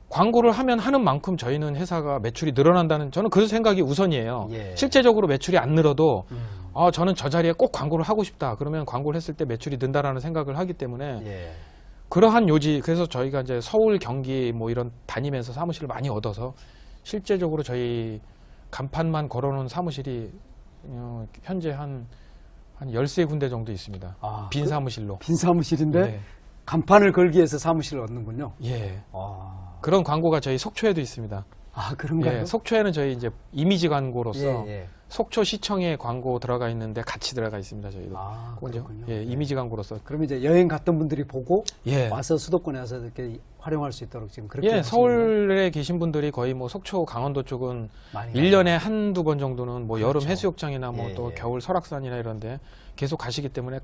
광고를 하면 하는 만큼 저희는 회사가 매출이 늘어난다는 저는 그 생각이 우선이에요. 예. 실제적으로 매출이 안 늘어도 저는 저 자리에 꼭 광고를 하고 싶다. 그러면 광고를 했을 때 매출이 는다라는 생각을 하기 때문에 예. 그러한 요지 그래서 저희가 이제 서울, 경기 뭐 이런 다니면서 사무실을 많이 얻어서 실제적으로 저희 간판만 걸어놓은 사무실이 현재 한 13군데 정도 있습니다. 빈 사무실로. 빈 사무실인데 네. 간판을 걸기 위해서 사무실을 얻는군요. 예. 그런 광고가 저희 속초에도 있습니다. 그런가요? 예, 속초에는 저희 이제 이미지 광고로서 예. 속초시청에 광고 들어가 있는데 같이 들어가 있습니다. 저희도. 아, 그건 이제, 그렇군요. 예, 이미지 광고로서. 그러면 이제 여행 갔던 분들이 보고 예. 와서 수도권에 와서 이렇게 활용할 수 있도록 지금 그렇게 예, 하시는 서울에 계신 분들이 거의 뭐 속초, 강원도 쪽은 많이 1년에 한두 번 정도는 뭐 여름 그렇죠. 해수욕장이나 뭐 예, 또 예. 겨울 설악산이나 이런데 계속 가시기 때문에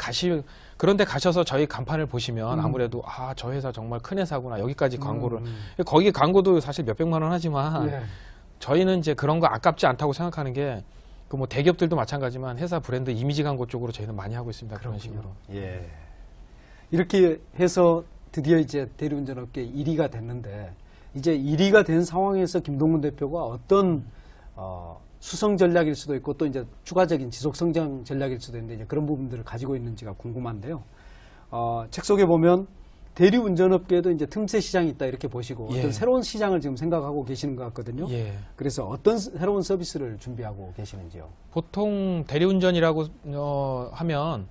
그런데 가셔서 저희 간판을 보시면 아무래도 아, 저 회사 정말 큰 회사구나. 여기까지 광고를. 거기 광고도 사실 몇백만 원 하지만 예. 저희는 이제 그런 거 아깝지 않다고 생각하는 게 그 뭐 대기업들도 마찬가지지만 회사 브랜드 이미지 광고 쪽으로 저희는 많이 하고 있습니다. 그런 식으로. 예. 이렇게 해서 드디어 이제 대리운전업계 1위가 됐는데 이제 1위가 된 상황에서 김동문 대표가 어떤 수성 전략일 수도 있고 또 이제 추가적인 지속 성장 전략일 수도 있는데 이제 그런 부분들을 가지고 있는지가 궁금한데요. 책 속에 보면 대리운전업계에도 이제 틈새 시장이 있다 이렇게 보시고 예. 어떤 새로운 시장을 지금 생각하고 계시는 것 같거든요. 예. 그래서 어떤 새로운 서비스를 준비하고 계시는지요? 보통 대리운전이라고 하면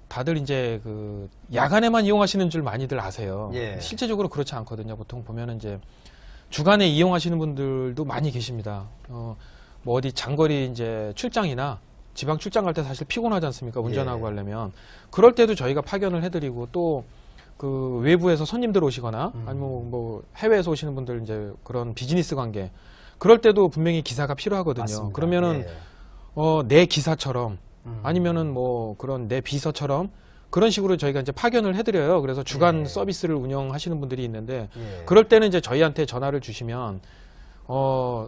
다들 이제 그 야간에만 이용하시는 줄 많이들 아세요. 예. 실제적으로 그렇지 않거든요. 보통 보면은 이제 주간에 이용하시는 분들도 많이 계십니다. 뭐 어디 장거리 이제 출장이나 지방 출장 갈 때 사실 피곤하지 않습니까? 운전하고 예. 가려면. 그럴 때도 저희가 파견을 해드리고 또 그 외부에서 손님들 오시거나 아니면 뭐 해외에서 오시는 분들 이제 그런 비즈니스 관계 그럴 때도 분명히 기사가 필요하거든요. 맞습니다. 그러면은 예. 내 기사처럼 아니면은 뭐 그런 내 비서처럼 그런 식으로 저희가 이제 파견을 해드려요. 그래서 주간 예. 서비스를 운영하시는 분들이 있는데 예. 그럴 때는 이제 저희한테 전화를 주시면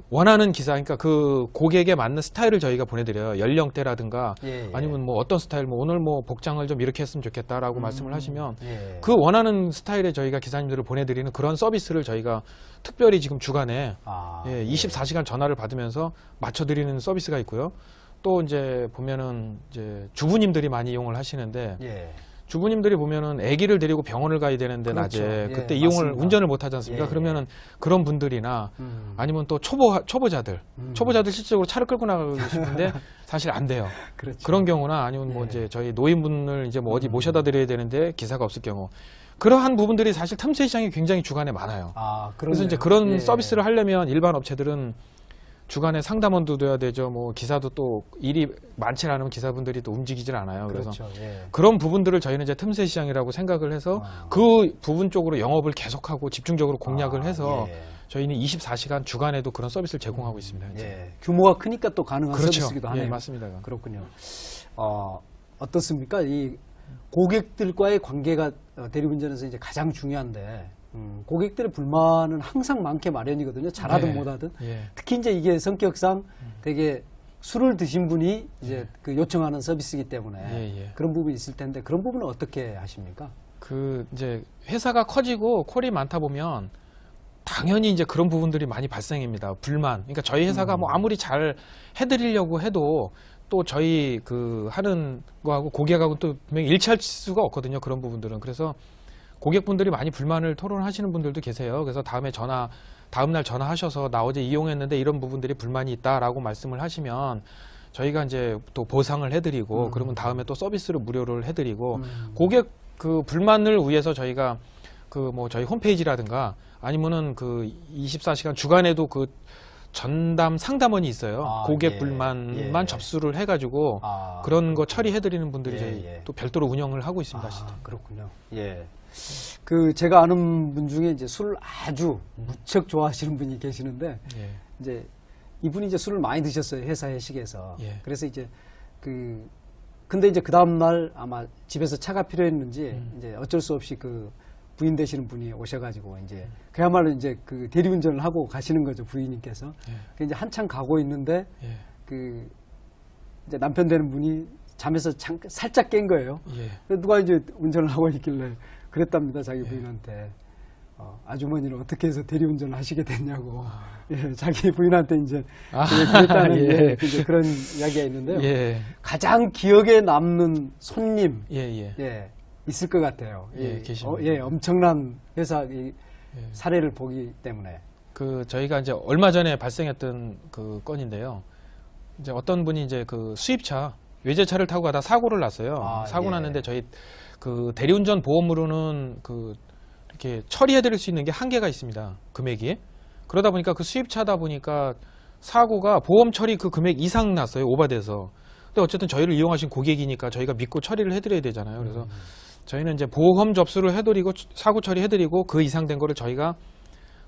원하는 기사, 그러니까 그 고객에 맞는 스타일을 저희가 보내드려요. 연령대라든가 예, 예. 아니면 뭐 어떤 스타일, 뭐 오늘 뭐 복장을 좀 이렇게 했으면 좋겠다라고 말씀을 하시면 예. 그 원하는 스타일의 저희가 기사님들을 보내드리는 그런 서비스를 저희가 특별히 지금 주간에 아, 예, 24시간 전화를 받으면서 맞춰드리는 서비스가 있고요. 또 이제 보면은 이제 주부님들이 많이 이용을 하시는데 예. 주부님들이 보면은 아기를 데리고 병원을 가야 되는데 그렇죠. 낮에 예, 그때 이용을 맞습니다. 운전을 못 하지 않습니까? 예, 예. 그러면은 그런 분들이나 아니면 또 초보자들 실질적으로 차를 끌고 나가고 싶은데 사실 안 돼요. 그렇죠. 그런 경우나 아니면 뭐 예. 이제 저희 노인분을 이제 뭐 어디 모셔다 드려야 되는데 기사가 없을 경우 그러한 부분들이 사실 틈새 시장이 굉장히 주간에 많아요. 아, 그래서 이제 그렇네요. 그런 예. 서비스를 하려면 일반 업체들은 주간에 상담원도 둬야 되죠. 뭐 기사도 또 일이 많지 않으면 기사분들이 또 움직이질 않아요. 그래서 그렇죠. 예. 그런 부분들을 저희는 이제 틈새 시장이라고 생각을 해서 그 부분 쪽으로 영업을 계속하고 집중적으로 공략을 해서 예. 저희는 24시간 주간에도 그런 서비스를 제공하고 있습니다. 현재. 예. 규모가 크니까 또 가능한 그렇죠. 서비스기도 하네요. 예, 맞습니다. 그렇군요. 어떻습니까? 이 고객들과의 관계가 대리운전에서 이제 가장 중요한데 고객들의 불만은 항상 많게 마련이거든요. 잘하든 예. 못하든. 예. 특히 이제 이게 성격상 되게 술을 드신 분이 이제 그 요청하는 서비스이기 때문에 예, 예. 그런 부분이 있을 텐데 그런 부분은 어떻게 하십니까? 그 이제 회사가 커지고 콜이 많다 보면 당연히 이제 그런 부분들이 많이 발생합니다. 불만. 그러니까 저희 회사가 뭐 아무리 잘 해드리려고 해도 또 저희 그 하는 거하고 고객하고 또 분명히 일치할 수가 없거든요. 그런 부분들은. 그래서 고객분들이 많이 불만을 토론하시는 분들도 계세요. 그래서 다음날 전화하셔서 나 어제 이용했는데 이런 부분들이 불만이 있다라고 말씀을 하시면 저희가 이제 또 보상을 해드리고 그러면 다음에 또 서비스를 무료를 해드리고 고객 그 불만을 위해서 저희가 그 뭐 저희 홈페이지라든가 아니면은 그 24시간 주간에도 그 전담 상담원이 있어요. 아, 고객 예. 불만만 예. 접수를 해가지고 아, 그런 거 처리해드리는 분들이 예, 저희 예. 또 별도로 운영을 하고 있습니다. 아, 그렇군요. 예. 그 제가 아는 분 중에 이제 술을 아주 무척 좋아하시는 분이 계시는데 예. 이제 이분이 이제 술을 많이 드셨어요. 회사 회식에서. 예. 그래서 이제 근데 이제 그 다음 날 아마 집에서 차가 필요했는지 이제 어쩔 수 없이 그 부인 되시는 분이 오셔가지고 이제 그야말로 이제 그 대리운전을 하고 가시는 거죠. 부인님께서. 예. 그 이제 한참 가고 있는데 예. 그 이제 남편 되는 분이 잠에서 살짝 깬 거예요. 예. 그래서 누가 이제 운전을 하고 있길래 그랬답니다. 자기 부인한테. 아주머니는 어떻게 해서 대리운전을 하시게 됐냐고. 예, 자기 부인한테 이제 그랬다는 예. 이제 그런 이야기가 있는데요. 예. 가장 기억에 남는 손님 예, 예. 예, 있을 것 같아요. 예, 계십니다. 예, 엄청난 회사 예. 사례를 보기 때문에. 그 저희가 이제 얼마 전에 발생했던 그 건인데요. 이제 어떤 분이 이제 그 수입차 외제차를 타고 가다 사고를 났어요. 아, 사고 예. 났는데 저희 그 대리운전 보험으로는 그 이렇게 처리해드릴 수 있는 게 한계가 있습니다. 금액이. 그러다 보니까 그 수입차다 보니까 사고가 보험 처리 그 금액 이상 났어요. 오바돼서. 근데 어쨌든 저희를 이용하신 고객이니까 저희가 믿고 처리를 해드려야 되잖아요. 그래서 저희는 이제 보험 접수를 해드리고 사고 처리해드리고 그 이상 된 거를 저희가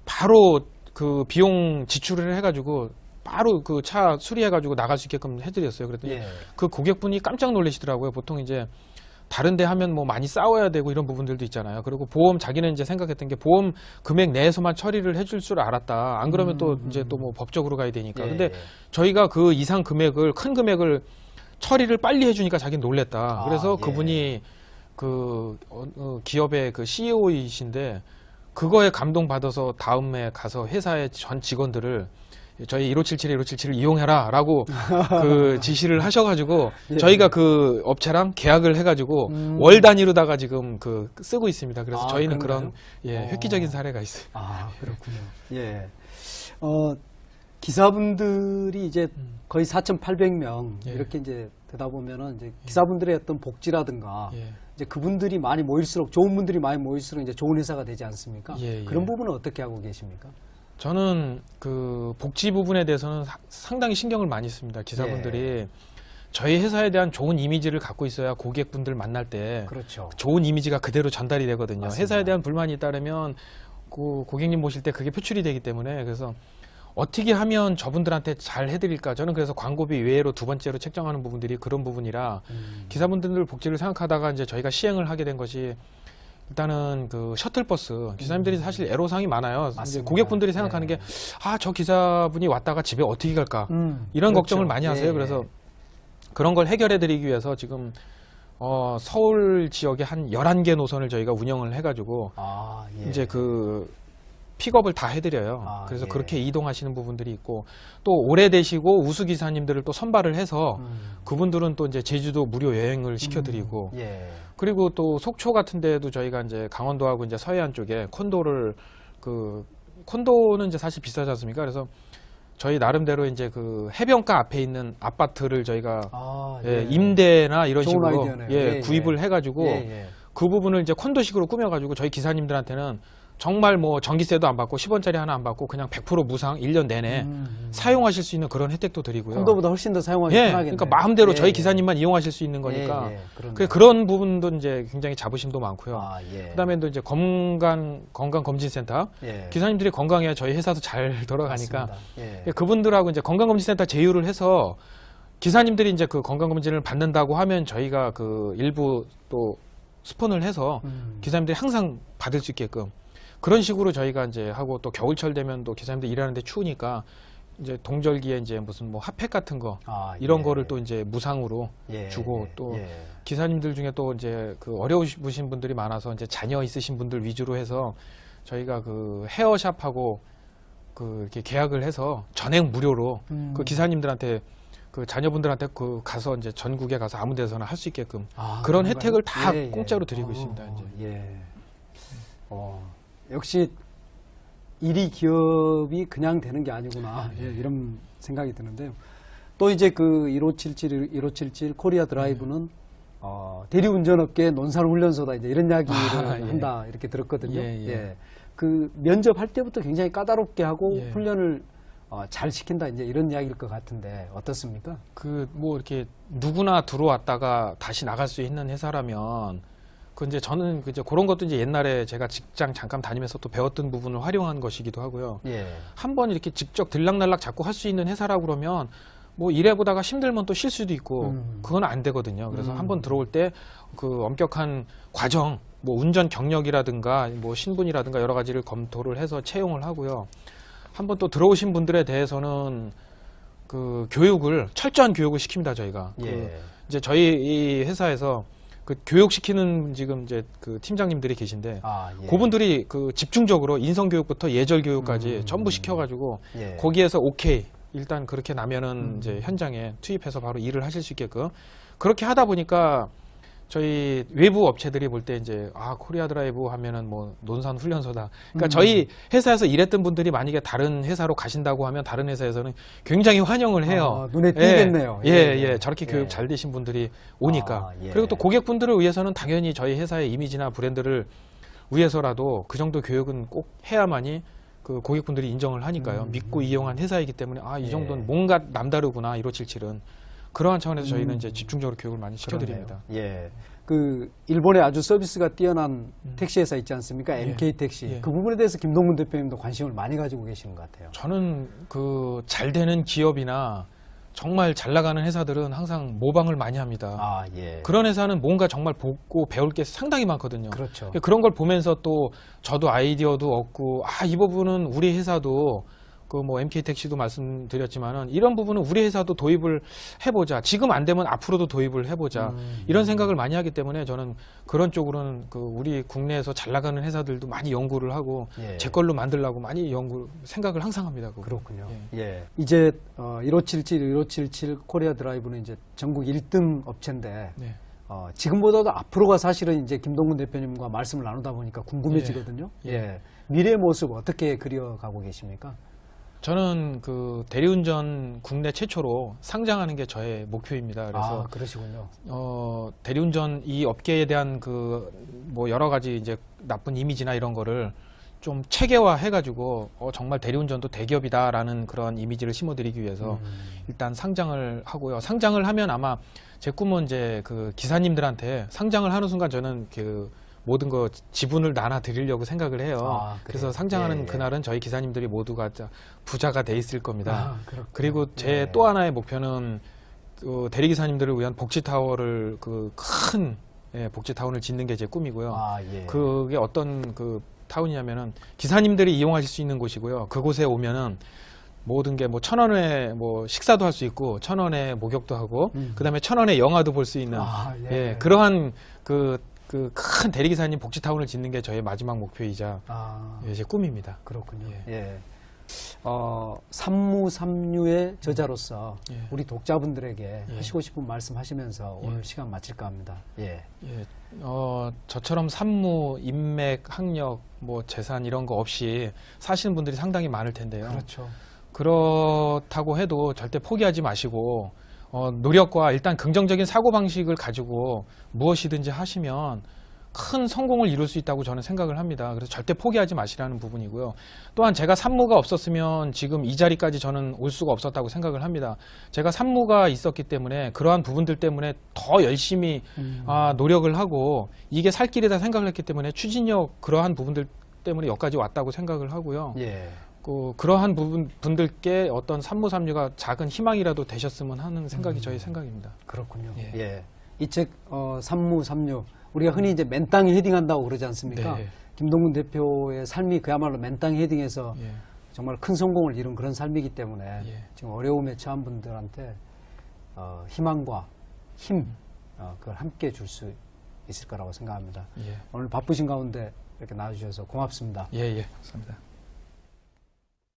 바로 그 비용 지출을 해가지고 바로 그 차 수리해가지고 나갈 수 있게끔 해드렸어요. 그랬더니 예. 그 고객분이 깜짝 놀라시더라고요. 보통 이제 다른 데 하면 뭐 많이 싸워야 되고 이런 부분들도 있잖아요. 그리고 보험 자기는 이제 생각했던 게 보험 금액 내에서만 처리를 해줄 줄 알았다. 안 그러면 또 이제 또 뭐 법적으로 가야 되니까. 예, 근데 예. 저희가 그 이상 금액을 큰 금액을 처리를 빨리 해주니까 자기는 놀랬다. 아, 그래서 예. 그분이 그 기업의 그 CEO이신데 그거에 감동받아서 다음에 가서 회사의 전 직원들을 저희 1577을 이용해라 라고 그 지시를 하셔가지고 예. 저희가 그 업체랑 계약을 해가지고 월 단위로다가 지금 그 쓰고 있습니다. 그래서 아, 저희는 그런가요? 그런 예, 획기적인 사례가 있어요. 아, 그렇군요. 예. 기사분들이 이제 거의 4,800명 예. 이렇게 이제 되다 보면은 이제 기사분들의 어떤 복지라든가 예. 이제 그분들이 많이 모일수록 좋은 분들이 많이 모일수록 이제 좋은 회사가 되지 않습니까? 예, 예. 그런 부분은 어떻게 하고 계십니까? 저는 그 복지 부분에 대해서는 상당히 신경을 많이 씁니다. 기사분들이 예. 저희 회사에 대한 좋은 이미지를 갖고 있어야 고객분들 만날 때 그렇죠. 좋은 이미지가 그대로 전달이 되거든요. 맞습니다. 회사에 대한 불만이 있다면 그 고객님 모실 때 그게 표출이 되기 때문에 그래서 어떻게 하면 저분들한테 잘 해드릴까? 저는 그래서 광고비 외로 두 번째로 책정하는 부분들이 그런 부분이라 기사분들 복지를 생각하다가 이제 저희가 시행을 하게 된 것이 일단은 그 셔틀버스 기사님들이 사실 애로사항이 많아요. 이제 맞습니다. 고객분들이 생각하는 네. 게 아, 저 기사분이 왔다가 집에 어떻게 갈까? 이런 그렇죠. 걱정을 많이 하세요. 예. 그래서 그런 걸 해결해 드리기 위해서 지금 서울 지역에 한 11개 노선을 저희가 운영을 해가지고 아, 예. 이제 그 픽업을 다 해드려요. 아, 그래서 예. 그렇게 이동하시는 부분들이 있고 또 오래되시고 우수기사님들을 또 선발을 해서 그분들은 또 이제 제주도 무료 여행을 시켜드리고 예. 그리고 또 속초 같은 데에도 저희가 이제 강원도하고 이제 서해안 쪽에 콘도를 콘도는 이제 사실 비싸지 않습니까? 그래서 저희 나름대로 이제 그 해변가 앞에 있는 아파트를 저희가 아, 예, 임대나 이런 좋은 식으로 아이디어네요. 예, 예, 구입을 예. 해가지고 예, 예. 그 부분을 이제 콘도식으로 꾸며가지고 저희 기사님들한테는 정말 뭐 전기세도 안 받고 10원짜리 하나 안 받고 그냥 100% 무상 1년 내내 사용하실 수 있는 그런 혜택도 드리고요. 콘도보다 훨씬 더 사용하기 예, 편하겠네요. 그러니까 마음대로 예, 저희 예. 기사님만 이용하실 수 있는 거니까 예, 예. 그러네요. 그런 부분도 이제 굉장히 자부심도 많고요. 아, 예. 그다음에 또 이제 건강검진센터 예. 기사님들이 건강해야 저희 회사도 잘 돌아가니까 맞습니다. 예. 예, 그분들하고 이제 건강검진센터 제휴를 해서 기사님들이 이제 그 건강검진을 받는다고 하면 저희가 그 일부 또 스폰을 해서 기사님들이 항상 받을 수 있게끔 그런 식으로 저희가 이제 하고 또 겨울철 되면 또 기사님들 일하는데 추우니까 이제 동절기에 이제 무슨 뭐 핫팩 같은 거 아, 이런 예. 거를 또 이제 무상으로 예, 주고 예, 또 예. 기사님들 중에 또 이제 그 어려우신 분들이 많아서 이제 자녀 있으신 분들 위주로 해서 저희가 그 헤어샵하고 그 이렇게 계약을 해서 전액 무료로 그 기사님들한테 그 자녀분들한테 그 가서 이제 전국에 가서 아무 데서나 할 수 있게끔 아, 그런 그런가요? 혜택을 다 예, 예. 공짜로 드리고 있습니다. 이제. 예. 역시 일이 기업이 그냥 되는 게 아니구나. 예, 이런 생각이 드는데요. 또 이제 그 1577 코리아 드라이브는 대리운전업계 논산훈련소다 이제 이런 이야기를 예. 한다 이렇게 들었거든요. 예, 예. 그 면접할 때부터 굉장히 까다롭게 하고 예. 훈련을 잘 시킨다 이제 이런 이야기일 것 같은데 어떻습니까? 그 뭐 이렇게 누구나 들어왔다가 다시 나갈 수 있는 회사라면 그 이제 저는 이제 그런 것도 이제 옛날에 제가 직장 잠깐 다니면서 또 배웠던 부분을 활용한 것이기도 하고요. 예. 한번 이렇게 직접 들락날락 자꾸 할 수 있는 회사라고 그러면 뭐 일해보다가 힘들면 또 쉴 수도 있고 그건 안 되거든요. 그래서 한번 들어올 때 그 엄격한 과정, 뭐 운전 경력이라든가 뭐 신분이라든가 여러 가지를 검토를 해서 채용을 하고요. 한번 또 들어오신 분들에 대해서는 그 교육을 철저한 교육을 시킵니다. 저희가 예. 그 이제 저희 이 회사에서 그 교육시키는 지금 이제 그 팀장님들이 계신데 아, 예. 그분들이 그 집중적으로 인성 교육부터 예절 교육까지 전부 시켜가지고 예. 거기에서 오케이 일단 그렇게 나면은 이제 현장에 투입해서 바로 일을 하실 수 있게끔 그렇게 하다 보니까 저희 외부 업체들이 볼 때 이제 코리아 드라이브 하면은 뭐 논산 훈련소다. 그러니까 저희 회사에서 일했던 분들이 만약에 다른 회사로 가신다고 하면 다른 회사에서는 굉장히 환영을 해요. 눈에 띄겠네요. 예. 저렇게 예. 교육 잘 되신 분들이 오니까. 예. 그리고 또 고객분들을 위해서는 당연히 저희 회사의 이미지나 브랜드를 위해서라도 그 정도 교육은 꼭 해야만이 그 고객분들이 인정을 하니까요. 믿고 이용한 회사이기 때문에 이 예. 정도는 뭔가 남다르구나 1577은 그러한 차원에서 저희는 이제 집중적으로 교육을 많이 시켜드립니다. 그러네요. 예. 그 일본에 아주 서비스가 뛰어난 택시 회사 있지 않습니까? 예. MK 택시. 예. 그 부분에 대해서 김동문 대표님도 관심을 많이 가지고 계시는 것 같아요. 저는 그 잘 되는 기업이나 정말 잘 나가는 회사들은 항상 모방을 많이 합니다. 아, 예. 그런 회사는 뭔가 정말 보고 배울 게 상당히 많거든요. 그렇죠. 그런 걸 보면서 또 저도 아이디어도 얻고 이 부분은 우리 회사도 그 뭐 MK 택시도 말씀드렸지만은 이런 부분은 우리 회사도 도입을 해보자. 지금 안 되면 앞으로도 도입을 해보자. 이런 생각을 많이 하기 때문에 저는 그런 쪽으로는 그 우리 국내에서 잘 나가는 회사들도 많이 연구를 하고 예. 제 걸로 만들려고 많이 생각을 항상 합니다. 그거. 그렇군요. 예. 예. 이제 1577 코리아 드라이브는 이제 전국 1등 업체인데 네. 지금보다도 앞으로가 사실은 이제 김동문 대표님과 말씀을 나누다 보니까 궁금해지거든요. 예. 예. 미래의 모습 어떻게 그려가고 계십니까? 저는 그 대리운전 국내 최초로 상장하는 게 저의 목표입니다. 그래서 그러시군요. 대리운전 이 업계에 대한 그 뭐 여러 가지 이제 나쁜 이미지나 이런 거를 좀 체계화 해가지고 정말 대리운전도 대기업이다라는 그런 이미지를 심어드리기 위해서 일단 상장을 하고요. 상장을 하면 아마 제 꿈은 이제 그 기사님들한테 상장을 하는 순간 저는 그 모든 거 지분을 나눠 드리려고 생각을 해요. 그래요? 그래서 상장하는 예, 예. 그날은 저희 기사님들이 모두가 부자가 돼 있을 겁니다. 그렇군요. 그리고 제 예. 또 하나의 목표는 그 대리기사님들을 위한 복지타워를 그 큰 복지타운을 짓는 게 제 꿈이고요. 예. 그게 어떤 그 타운이냐면은 기사님들이 이용하실 수 있는 곳이고요. 그곳에 오면은 모든 게 뭐 1,000원에 뭐 식사도 할 수 있고 1,000원에 목욕도 하고 그다음에 1,000원에 영화도 볼 수 있는 예. 그러한 그 큰 대리기사님 복지타운을 짓는 게 저의 마지막 목표이자 제 꿈입니다. 그렇군요. 예. 예. 삼무삼류의 저자로서 예. 우리 독자분들에게 예. 하시고 싶은 말씀 하시면서 오늘 시간 마칠까 합니다. 예. 예, 저처럼 산무, 인맥, 학력, 뭐 재산 이런 거 없이 사시는 분들이 상당히 많을 텐데요. 그렇죠. 그렇다고 해도 절대 포기하지 마시고 노력과 일단 긍정적인 사고방식을 가지고 무엇이든지 하시면 큰 성공을 이룰 수 있다고 저는 생각을 합니다. 그래서 절대 포기하지 마시라는 부분이고요. 또한 제가 산무가 없었으면 지금 이 자리까지 저는 올 수가 없었다고 생각을 합니다. 제가 산무가 있었기 때문에 그러한 부분들 때문에 더 열심히 노력을 하고 이게 살 길이다 생각을 했기 때문에 추진력 그러한 부분들 때문에 여기까지 왔다고 생각을 하고요. 예. 그러한 분들께 어떤 산무삼류가 작은 희망이라도 되셨으면 하는 생각이 저희 생각입니다. 그렇군요. 예. 예. 이 책 삼무삼류 우리가 흔히 이제 맨땅에 헤딩한다고 그러지 않습니까? 네. 김동문 대표의 삶이 그야말로 맨땅에 헤딩해서 예. 정말 큰 성공을 이룬 그런 삶이기 때문에 예. 지금 어려움에 처한 분들한테 희망과 힘 그걸 함께 줄 수 있을 거라고 생각합니다. 예. 오늘 바쁘신 가운데 이렇게 나와주셔서 고맙습니다. 예, 감사합니다.